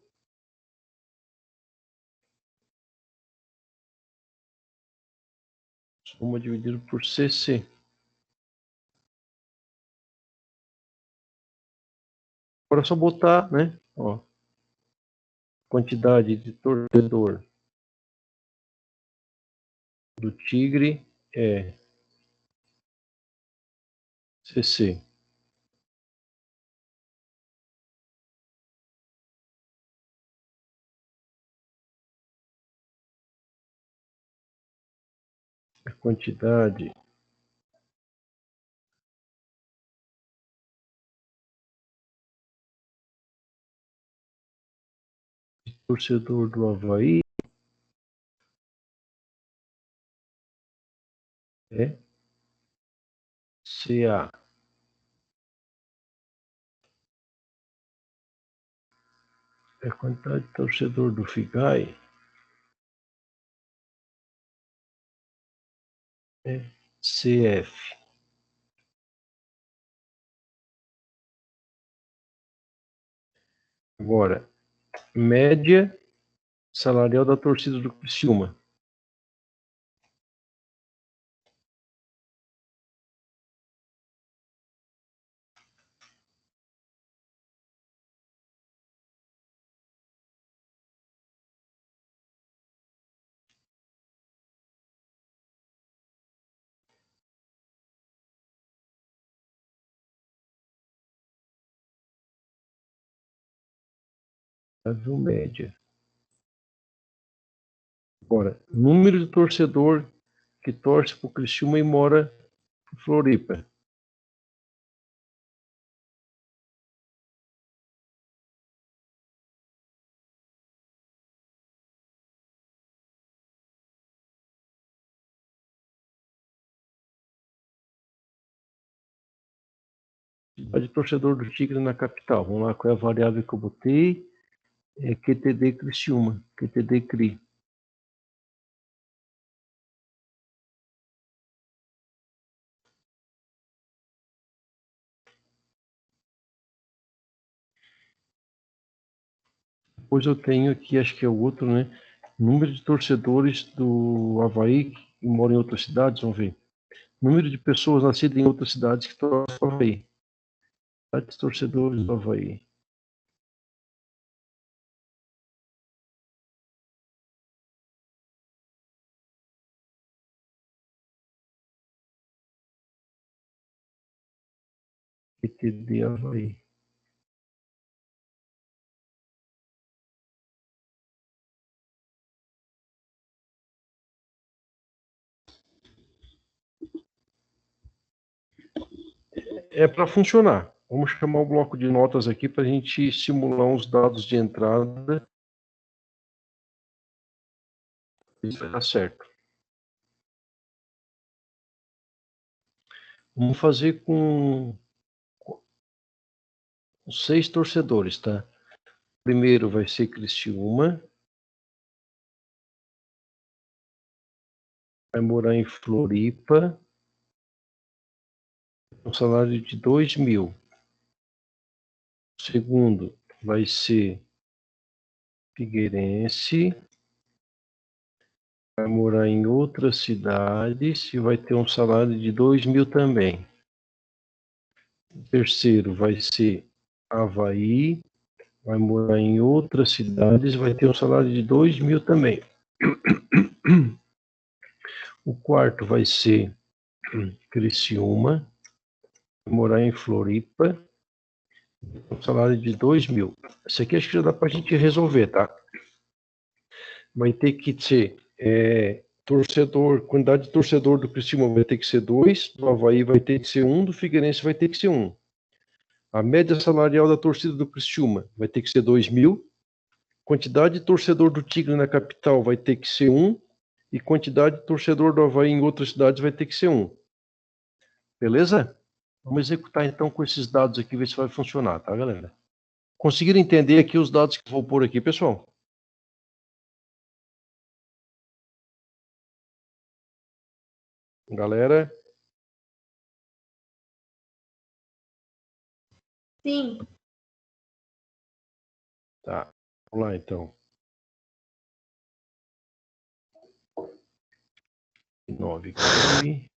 Soma dividido por CC. Agora é só botar, né? Ó, quantidade de torcedor do Tigre é CC. A quantidade de torcedor do Avaí é CA. A quantidade de torcedor do Figai é CF. Agora, média salarial da torcida do Criciúma. Variável média. Agora, número de torcedor que torce para o Criciúma e mora em Floripa. Quantidade de torcedor do Tigre na capital. Vamos lá, qual é a variável que eu botei? É QTD Criciúma, QTD CRI. Depois eu tenho aqui, acho que é o outro, né? Número de torcedores do Avaí que moram em outras cidades, vamos ver. Número de pessoas nascidas em outras cidades que torcem para o Avaí. Cidades torcedores do Avaí. QTD Avaí. É para funcionar. Vamos chamar o bloco de notas aqui para a gente simular uns dados de entrada. Isso vai dar certo. Vamos fazer com 6 torcedores, tá? Primeiro vai ser Criciúma. Vai morar em Floripa. Um salário de 2.000. Segundo vai ser Figueirense. Vai morar em outras cidades e vai ter um salário de 2.000 também. Terceiro vai ser Avaí. Vai morar em outras cidades, vai ter um salário de 2.000 também. O quarto vai ser Criciúma, vai morar em Floripa, um salário de 2.000. Isso aqui acho que já dá para a gente resolver, tá? Vai ter que ser torcedor, quantidade de torcedor do Criciúma vai ter que ser 2, do Avaí vai ter que ser 1, do Figueirense vai ter que ser 1. A média salarial da torcida do Criciúma vai ter que ser 2.000. Quantidade de torcedor do Tigre na capital vai ter que ser 1. E quantidade de torcedor do Avaí em outras cidades vai ter que ser 1. Beleza? Vamos executar então com esses dados aqui, ver se vai funcionar, tá, galera? Conseguiram entender aqui os dados que eu vou pôr aqui, pessoal? Galera? Sim. Tá, vamos lá então. 9 aqui.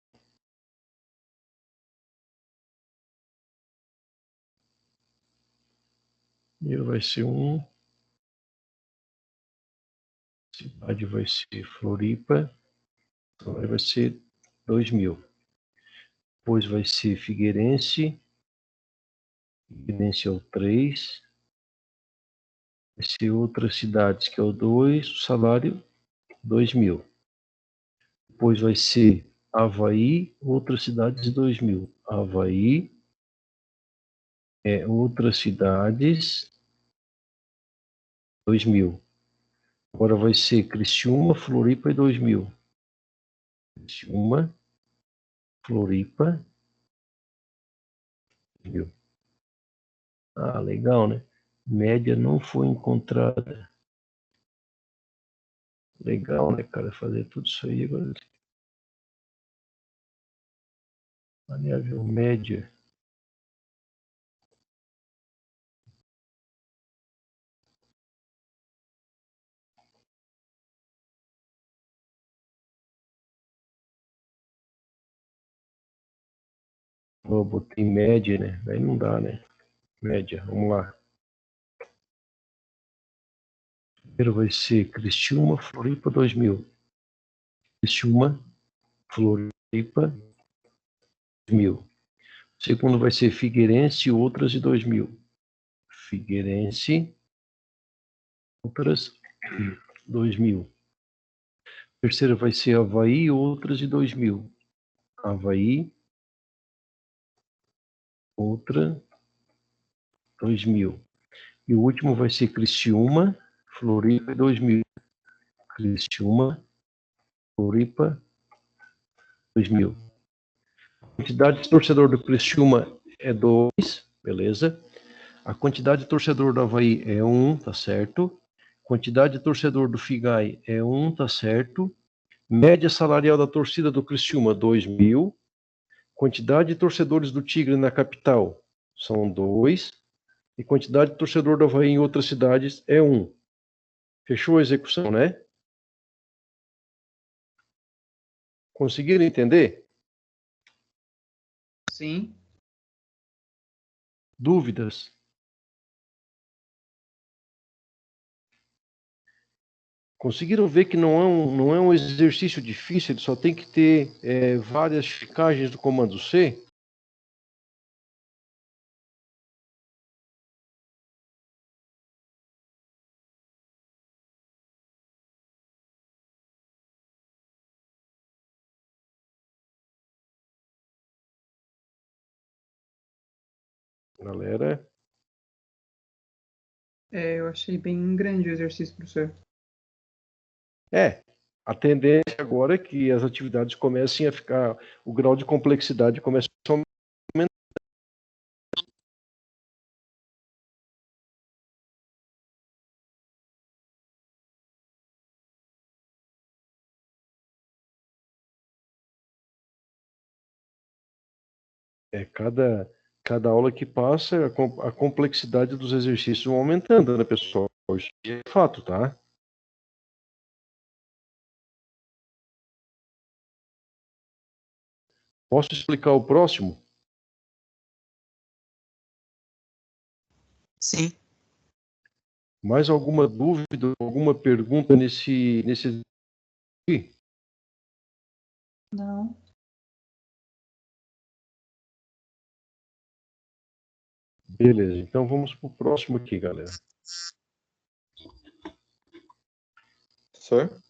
Primeiro vai ser 1. Cidade vai ser Floripa. Agora vai ser 2.000. Depois vai ser Figueirense. Figueirense é o 3. Vai ser outras cidades que é o 2. O salário 2.000. Depois vai ser Avaí, outras cidades 2.000. Avaí, outras cidades 2.000. Agora vai ser Criciúma, Floripa e 2.000. Criciúma, Floripa, 2.000. Ah, legal, né? Média não foi encontrada. Legal, né, cara? Fazer tudo isso aí agora. Variável média. Oh, botei média, né? Aí não dá, né? Média, vamos lá. Primeiro vai ser Criciúma, Floripa, 2.000. Criciúma, Floripa, 2.000. Segundo vai ser Figueirense, outras e 2.000. Figueirense, outras, 2.000. Terceiro vai ser Avaí, outras e 2.000. Avaí, outra, 2.000. E o último vai ser Criciúma, Floripa e 2.000. Criciúma, Floripa, 2.000. A quantidade de torcedor do Criciúma é 2, beleza. A quantidade de torcedor do Avaí é 1, tá certo. Quantidade de torcedor do Figai é 1, tá certo. Média salarial da torcida do Criciúma, 2.000. Quantidade de torcedores do Tigre na capital são 2. E quantidade de torcedor do Avaí em outras cidades é 1. Fechou a execução, né? Conseguiram entender? Sim. Dúvidas? Conseguiram ver que não é um exercício difícil, ele só tem que ter várias chicagens do comando C? Galera, Eu achei bem grande o exercício, professor. a tendência agora é que as atividades comecem a ficar, o grau de complexidade começa a aumentar. Cada aula que passa, a complexidade dos exercícios vão aumentando, né, pessoal? Isso é fato, tá? Posso explicar o próximo? Sim. Mais alguma dúvida, alguma pergunta nesse aqui? Não. Beleza, então vamos para o próximo aqui, galera. Professor?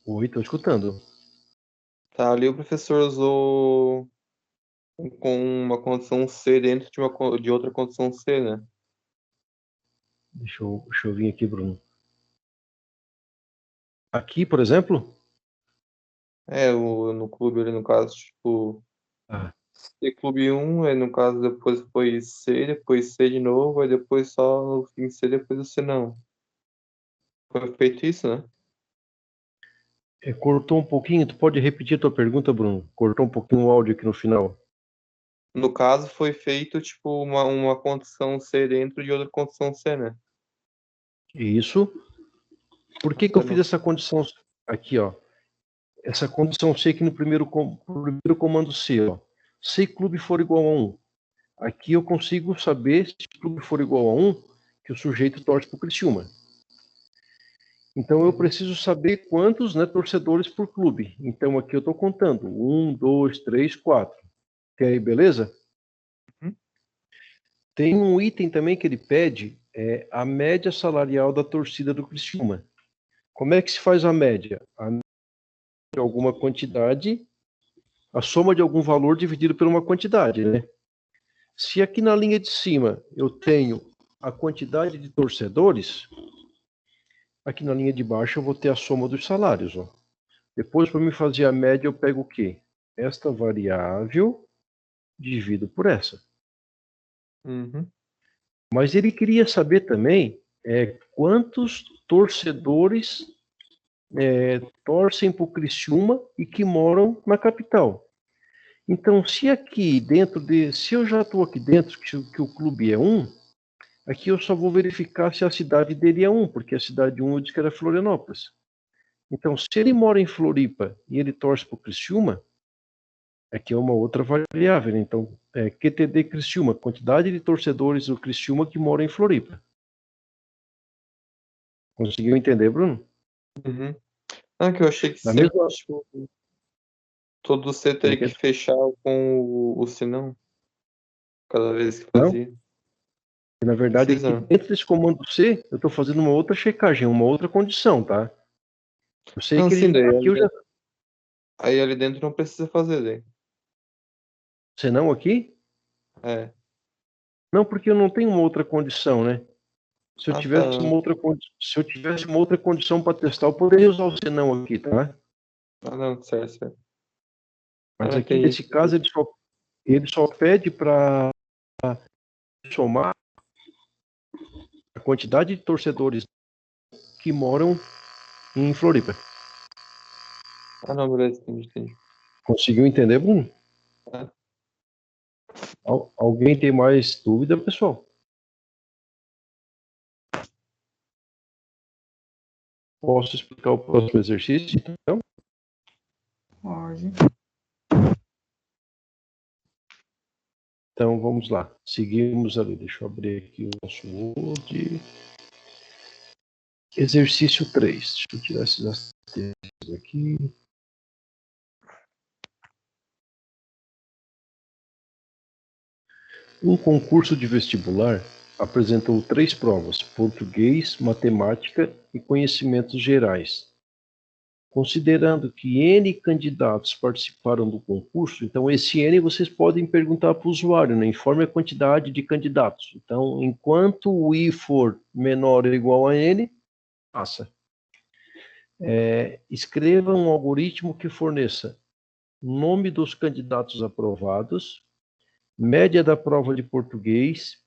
Oi, estou escutando. Tá, ali o professor usou com uma condição C dentro de outra condição C, né? Deixa eu vir aqui, Bruno. Aqui, por exemplo? No clube ali, no caso, tipo, Ah, C clube 1, aí no caso depois foi C, depois C de novo, aí depois só no fim C, depois o C não. Foi feito isso, né? cortou um pouquinho. Tu pode repetir a tua pergunta, Bruno? Cortou um pouquinho o áudio aqui no final. No caso, foi feito, tipo, uma condição C dentro de outra condição C, né? Isso. Por que eu fiz essa condição aqui, ó? Essa condição C aqui no primeiro comando C, ó. Se clube for igual a 1. Aqui eu consigo saber, se o clube for igual a 1, que o sujeito torce para o Criciúma. Então eu preciso saber quantos, né, torcedores por clube. Então aqui eu estou contando. 1, 2, 3, 4. Ok, beleza? Uhum. Tem um item também que ele pede, a média salarial da torcida do Criciúma. Como é que se faz a média? A média de alguma quantidade, a soma de algum valor dividido por uma quantidade, né? Se aqui na linha de cima eu tenho a quantidade de torcedores, aqui na linha de baixo eu vou ter a soma dos salários, ó. Depois, para me fazer a média, eu pego o quê? Esta variável divido por essa. Uhum. Mas ele queria saber também quantos torcedores torcem para o Criciúma e que moram na capital. Então, se eu já estou aqui dentro, que o clube é 1, aqui eu só vou verificar se a cidade dele é 1, porque a cidade 1 eu disse que era Florianópolis. Então, se ele mora em Floripa e ele torce para o Criciúma, aqui é uma outra variável. Então, QTD Criciúma, quantidade de torcedores do Criciúma que moram em Floripa. Conseguiu entender, Bruno? Uhum. Não, que eu achei que Na sempre, mesma... tipo, todo C Como teria que é? que fechar com o senão, cada vez que Não, fazia. na verdade, aqui Precisa. dentro desse comando C, eu estou fazendo uma outra checagem, uma outra condição, tá? Eu sei Não, que sim, aqui eu já... aí ali dentro não precisa fazer, daí. Senão aqui? É. Não, porque eu não tenho uma outra condição, né? Se eu Ah, tivesse tá. se eu tivesse uma outra condição para testar, eu poderia usar o senão aqui, tá? Ah, não, certo, certo. Ah, Mas não aqui entendi. nesse caso Ele só pede para somar a quantidade de torcedores que moram em Floripa. Ah, não, beleza, entendi. Conseguiu entender, Bruno? É. Alguém tem mais dúvida, pessoal? Posso explicar o próximo exercício, então? Pode. Então, vamos lá. Seguimos ali. Deixa eu abrir aqui o nosso Word. Exercício 3. Deixa eu tirar esses asteriscos aqui. Um concurso de vestibular apresentou 3 provas: português, matemática e conhecimentos gerais. Considerando que N candidatos participaram do concurso, então esse N vocês podem perguntar para o usuário, né? Informe a quantidade de candidatos. Então, enquanto o I for menor ou igual a N, passa. Escreva um algoritmo que forneça nome dos candidatos aprovados, média da prova de português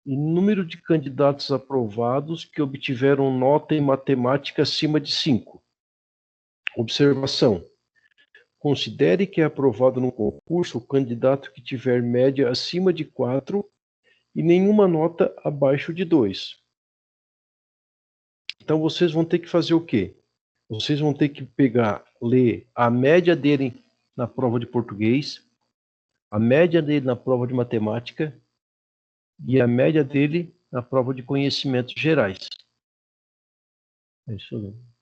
e número de candidatos aprovados que obtiveram nota em matemática acima de 5. Observação. Considere que é aprovado no concurso o candidato que tiver média acima de 4 e nenhuma nota abaixo de 2. Então, vocês vão ter que fazer o quê? Vocês vão ter que ler a média dele na prova de português, a média dele na prova de matemática e a média dele na prova de conhecimentos gerais. É isso mesmo.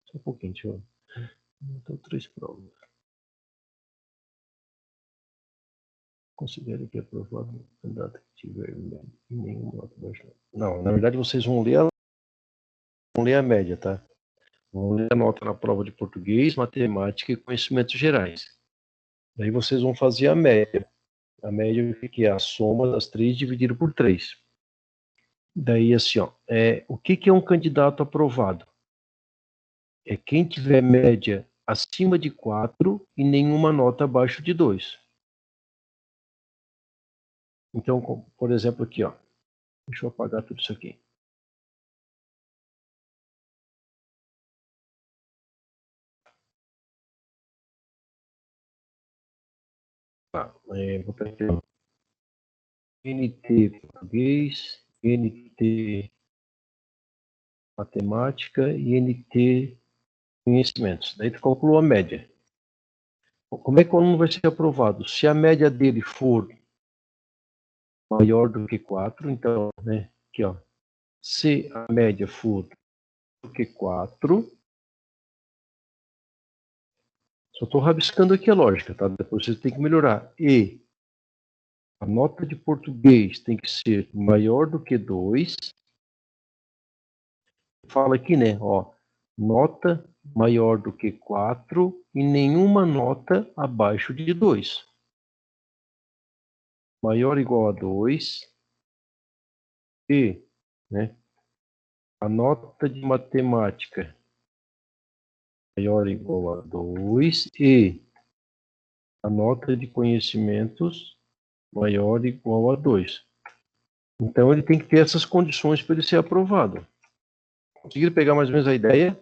Só um pouquinho, deixa eu... Então, 3 provas. Considere que é aprovado o candidato que tiver nenhuma nota baixa. Não, na verdade vocês vão ler a média, tá? Vão ler a nota na prova de português, matemática e conhecimentos gerais. Daí vocês vão fazer a média. A média que é a soma das 3 dividido por 3. Daí assim, ó, o que é um candidato aprovado? É quem tiver média acima de 4 e nenhuma nota abaixo de 2. Então, por exemplo, aqui, ó. Deixa eu apagar tudo isso aqui. Tá, vou pegar aqui, ó. NT português, NT matemática e NT conhecimentos. Daí tu calculou a média. Como é que o aluno vai ser aprovado? Se a média dele for maior do que 4, então, né, aqui, ó, se a média for do que 4, só estou rabiscando aqui a lógica, tá? Depois você tem que melhorar. E a nota de português tem que ser maior do que 2. Fala aqui, né, ó, nota maior do que 4 e nenhuma nota abaixo de 2. Maior ou igual a 2 e, né, a nota de matemática maior ou igual a 2 e a nota de conhecimentos maior ou igual a 2. Então ele tem que ter essas condições para ele ser aprovado. Conseguiram pegar mais ou menos a ideia?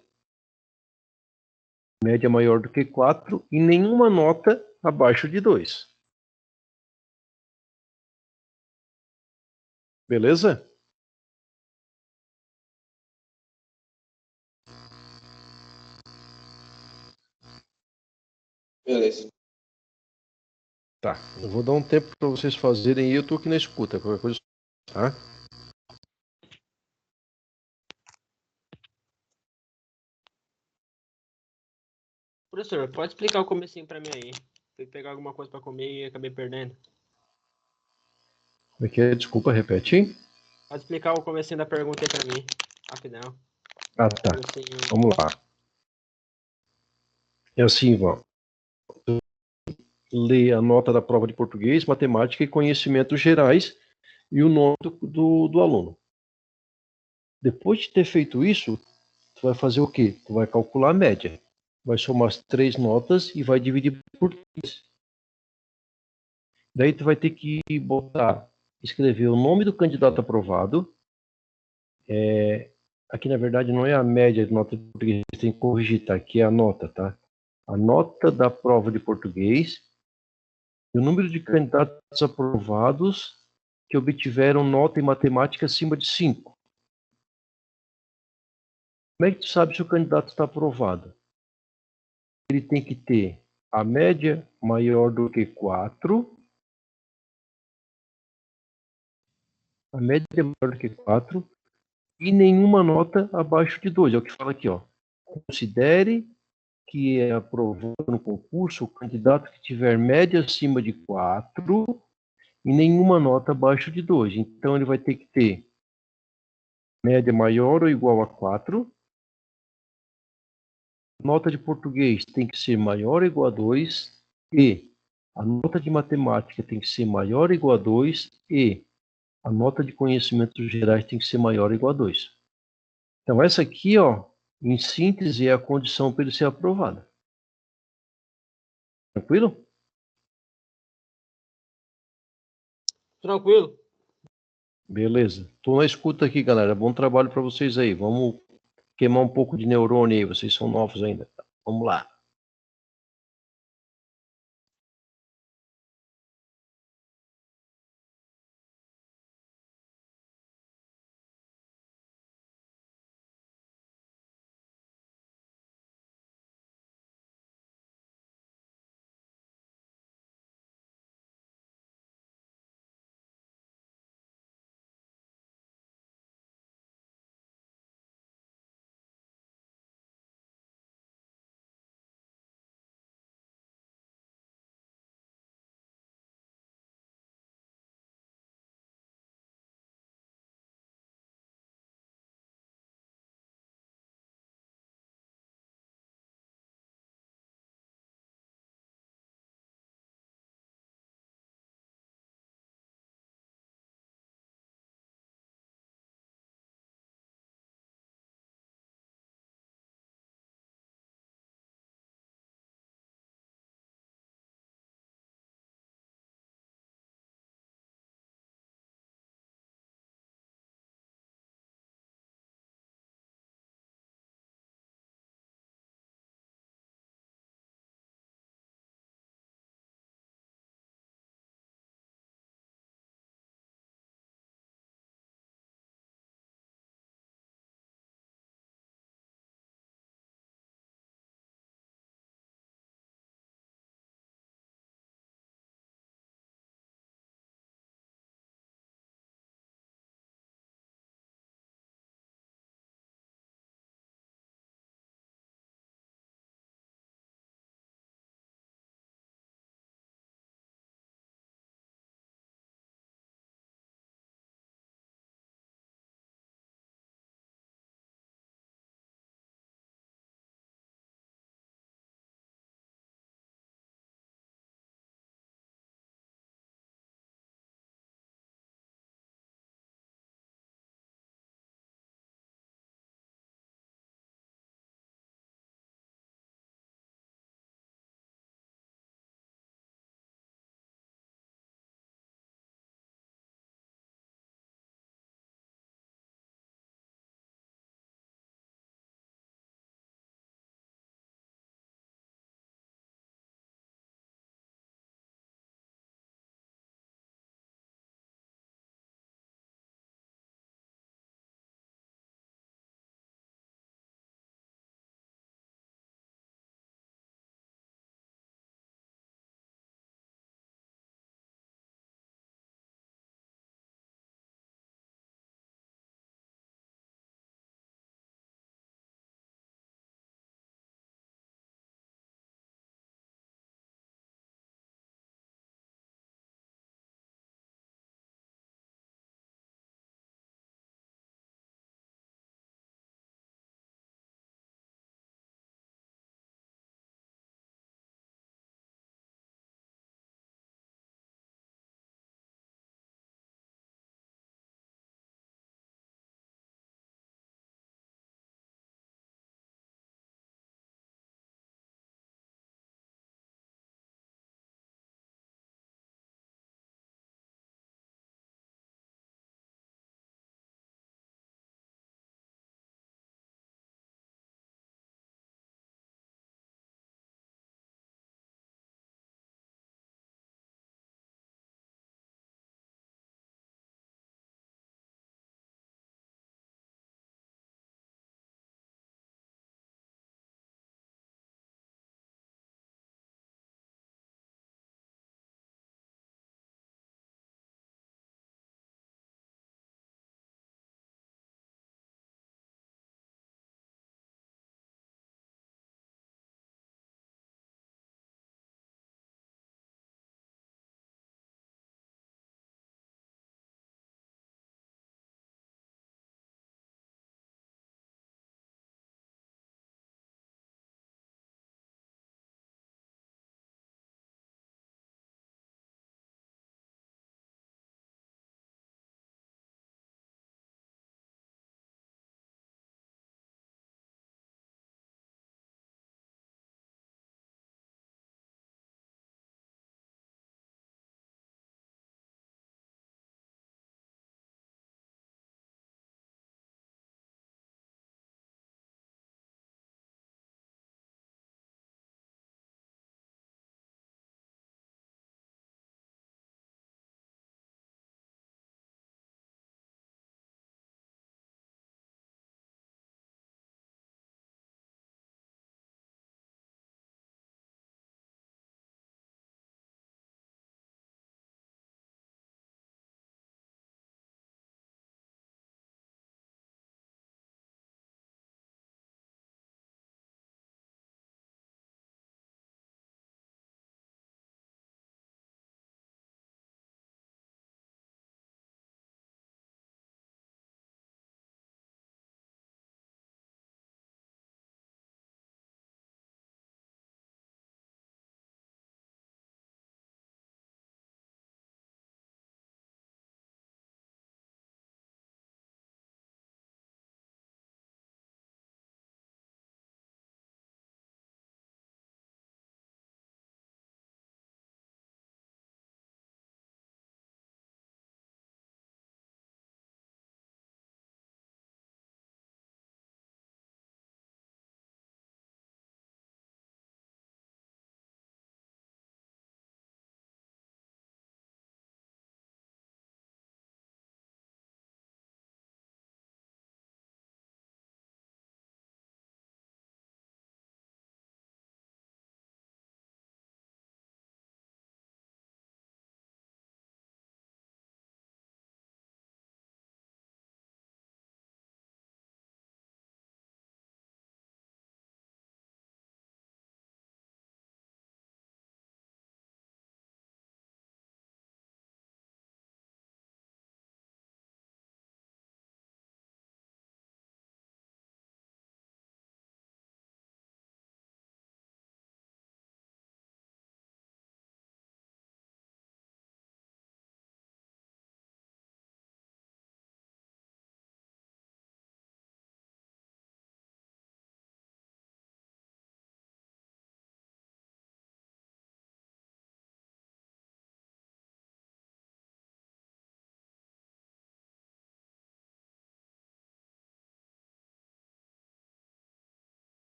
Média maior do que 4 e nenhuma nota abaixo de 2. Beleza? Beleza. Tá, eu vou dar um tempo para vocês fazerem e eu tô aqui na escuta, qualquer coisa, tá? Professor, pode explicar o comecinho pra mim aí. Fui pegar alguma coisa pra comer e acabei perdendo. Como é que é? Desculpa, repete. Pode explicar o comecinho da pergunta aí pra mim, rapidão. Ah, tá. Comecinho. Vamos lá. É assim, Ivan. Lê a nota da prova de português, matemática e conhecimentos gerais e o nome do aluno. Depois de ter feito isso, tu vai fazer o quê? Tu vai calcular a média. Vai somar as 3 notas e vai dividir por 3. Daí tu vai ter que escrever o nome do candidato aprovado. Aqui na verdade não é a média de nota de português, tem que corrigir, tá? Aqui é a nota, tá? A nota da prova de português e o número de candidatos aprovados que obtiveram nota em matemática acima de 5. Como é que tu sabe se o candidato está aprovado? Ele tem que ter a média maior do que 4, a média maior do que 4 e nenhuma nota abaixo de 2. É o que fala aqui, ó. Considere que é aprovado no concurso o candidato que tiver média acima de 4 e nenhuma nota abaixo de 2. Então, ele vai ter que ter média maior ou igual a 4. Nota de português tem que ser maior ou igual a 2. E a nota de matemática tem que ser maior ou igual a 2. E a nota de conhecimentos gerais tem que ser maior ou igual a 2. Então, essa aqui, ó, em síntese, é a condição para ele ser aprovado. Tranquilo? Tranquilo? Beleza. Tô na escuta aqui, galera. Bom trabalho para vocês aí. Vamos queimar um pouco de neurônio aí. Vocês são novos ainda. Vamos lá.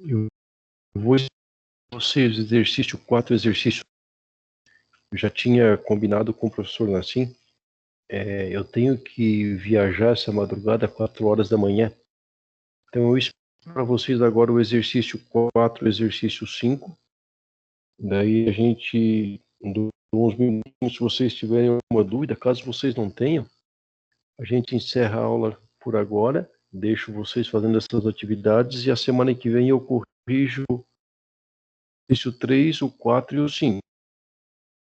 Eu vou vocês exercício 4, exercício. Eu já tinha combinado com o professor Nassim. Eu tenho que viajar essa madrugada, 4 horas da manhã. Então eu explico para vocês agora o exercício 4, exercício 5. Daí a gente, uns minutos, se vocês tiverem alguma dúvida, caso vocês não tenham, a gente encerra a aula por agora, deixo vocês fazendo essas atividades e a semana que vem eu corrijo o exercício 3, o 4 e o 5.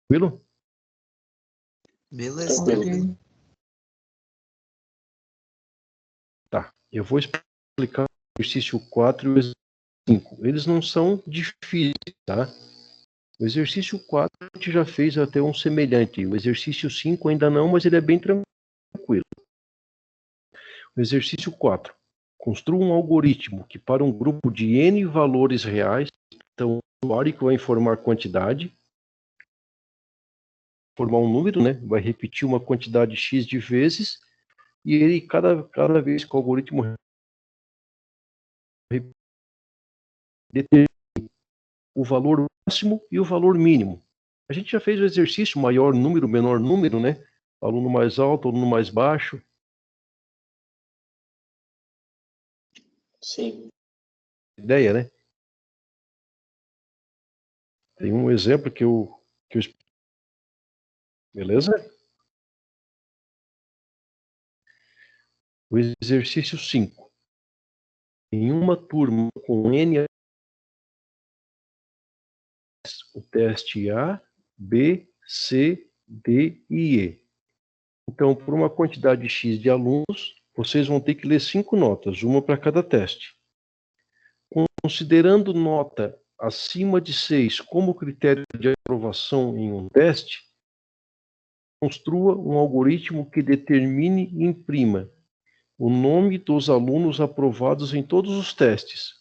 Tranquilo? Beleza. Tranquilo. Ok. Tá. Eu vou explicar o exercício 4 e o exercício 5. Eles não são difíceis, tá? O exercício 4 a gente já fez até um semelhante. O exercício 5 ainda não, mas ele é bem tranquilo. O exercício 4. Construa um algoritmo que para um grupo de N valores reais, então o usuário que vai informar quantidade, formar um número, né? Vai repetir uma quantidade X de vezes, e ele, cada vez que o algoritmo determina o valor máximo e o valor mínimo. A gente já fez o exercício, maior número, menor número, né? Aluno mais alto, aluno mais baixo. Sim. Ideia, né? Tem um exemplo que eu beleza? O exercício 5. Em uma turma com N, o teste A, B, C, D e E. Então, por uma quantidade X de alunos, vocês vão ter que ler 5 notas, uma para cada teste. Considerando nota acima de 6 como critério de aprovação em um teste, construa um algoritmo que determine e imprima o nome dos alunos aprovados em todos os testes.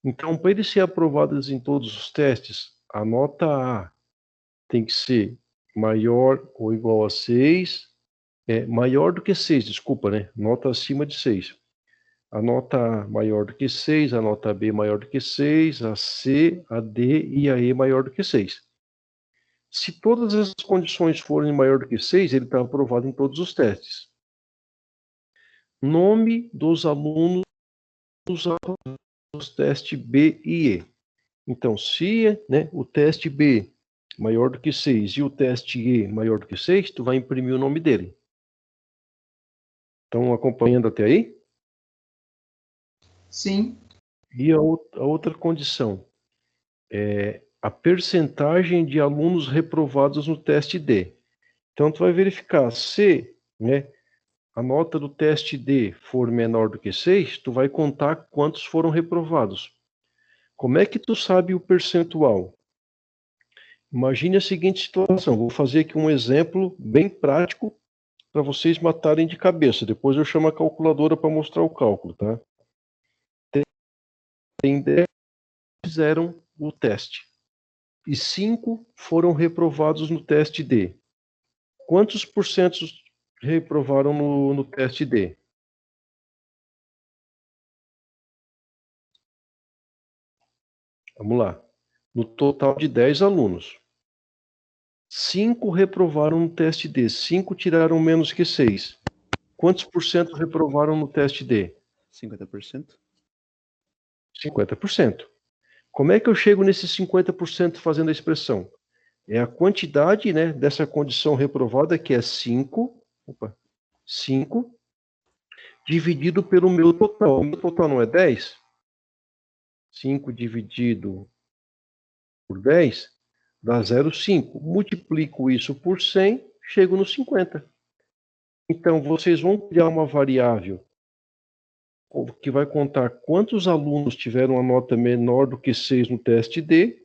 Então, para ele ser aprovado em todos os testes, a nota A tem que ser maior ou igual a 6, maior do que 6, desculpa, né? Nota acima de 6. A nota A maior do que 6, a nota B maior do que 6, a C, a D e a E maior do que 6. Se todas as condições forem maior do que 6, ele está aprovado em todos os testes. Nome dos alunos dos testes B e E. Então, se o teste B maior do que 6 e o teste E maior do que 6, tu vai imprimir o nome dele. Estão acompanhando até aí? Sim. E a outra condição é a percentagem de alunos reprovados no teste D. Então, tu vai verificar se a nota do teste D for menor do que 6, tu vai contar quantos foram reprovados. Como é que tu sabe o percentual? Imagine a seguinte situação. Vou fazer aqui um exemplo bem prático para vocês matarem de cabeça. Depois eu chamo a calculadora para mostrar o cálculo, tá? Tem 10 que fizeram o teste e 5 foram reprovados no teste D. Quantos por cento reprovaram no teste D? Vamos lá. No total de 10 alunos. 5 reprovaram no teste D. 5 tiraram menos que 6. Quantos por cento reprovaram no teste D? 50%? 50%. Como é que eu chego nesses 50% fazendo a expressão? É a quantidade dessa condição reprovada, que é 5 dividido pelo meu total. O meu total não é 10? 5 dividido por 10 dá 0,5. Multiplico isso por 100, chego no 50. Então, vocês vão criar uma variável que vai contar quantos alunos tiveram a nota menor do que 6 no teste D,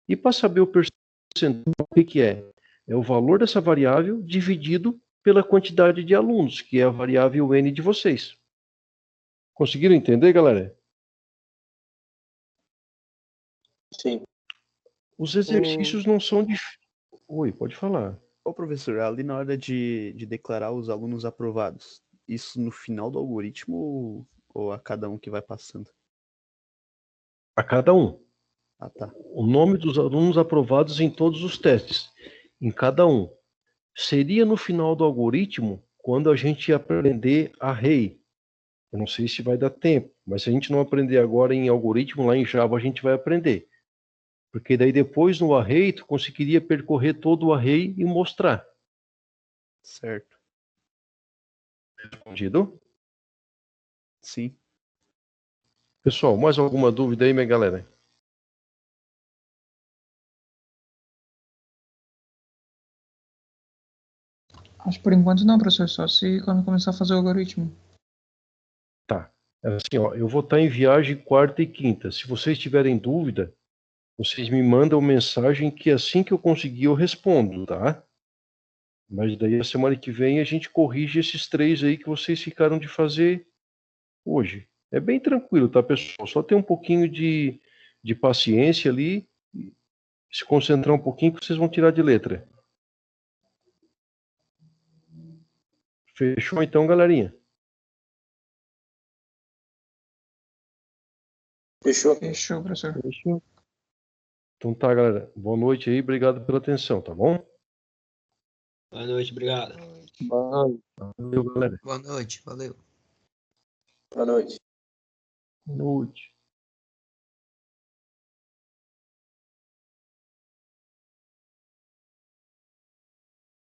e para saber o percentual, o que é? É o valor dessa variável dividido pela quantidade de alunos, que é a variável N de vocês. Conseguiram entender, galera? Sim. Os exercícios não são difíceis. Oi, pode falar. Ô, professor, ali na hora de declarar os alunos aprovados, isso no final do algoritmo ou a cada um que vai passando? A cada um. Ah, tá. O nome dos alunos aprovados em todos os testes, em cada um. Seria no final do algoritmo quando a gente aprender array. Eu não sei se vai dar tempo, mas se a gente não aprender agora em algoritmo, lá em Java a gente vai aprender. Porque daí depois no array tu conseguiria percorrer todo o array e mostrar. Certo. Entendido? Sim. Pessoal, mais alguma dúvida aí, minha galera? Acho que por enquanto não, professor, só se quando começar a fazer o algoritmo. Tá. É assim, ó, eu vou estar em viagem quarta e quinta. Se vocês tiverem dúvida, vocês me mandam mensagem que assim que eu conseguir eu respondo, tá? Mas daí a semana que vem a gente corrige esses 3 aí que vocês ficaram de fazer hoje. É bem tranquilo, tá, pessoal? Só ter um pouquinho de paciência ali, se concentrar um pouquinho que vocês vão tirar de letra. Fechou então, galerinha? Fechou? Fechou, professor. Fechou. Então tá, galera. Boa noite aí, obrigado pela atenção, tá bom? Boa noite, obrigado. Valeu, galera. Boa noite, valeu. Boa noite. Boa noite.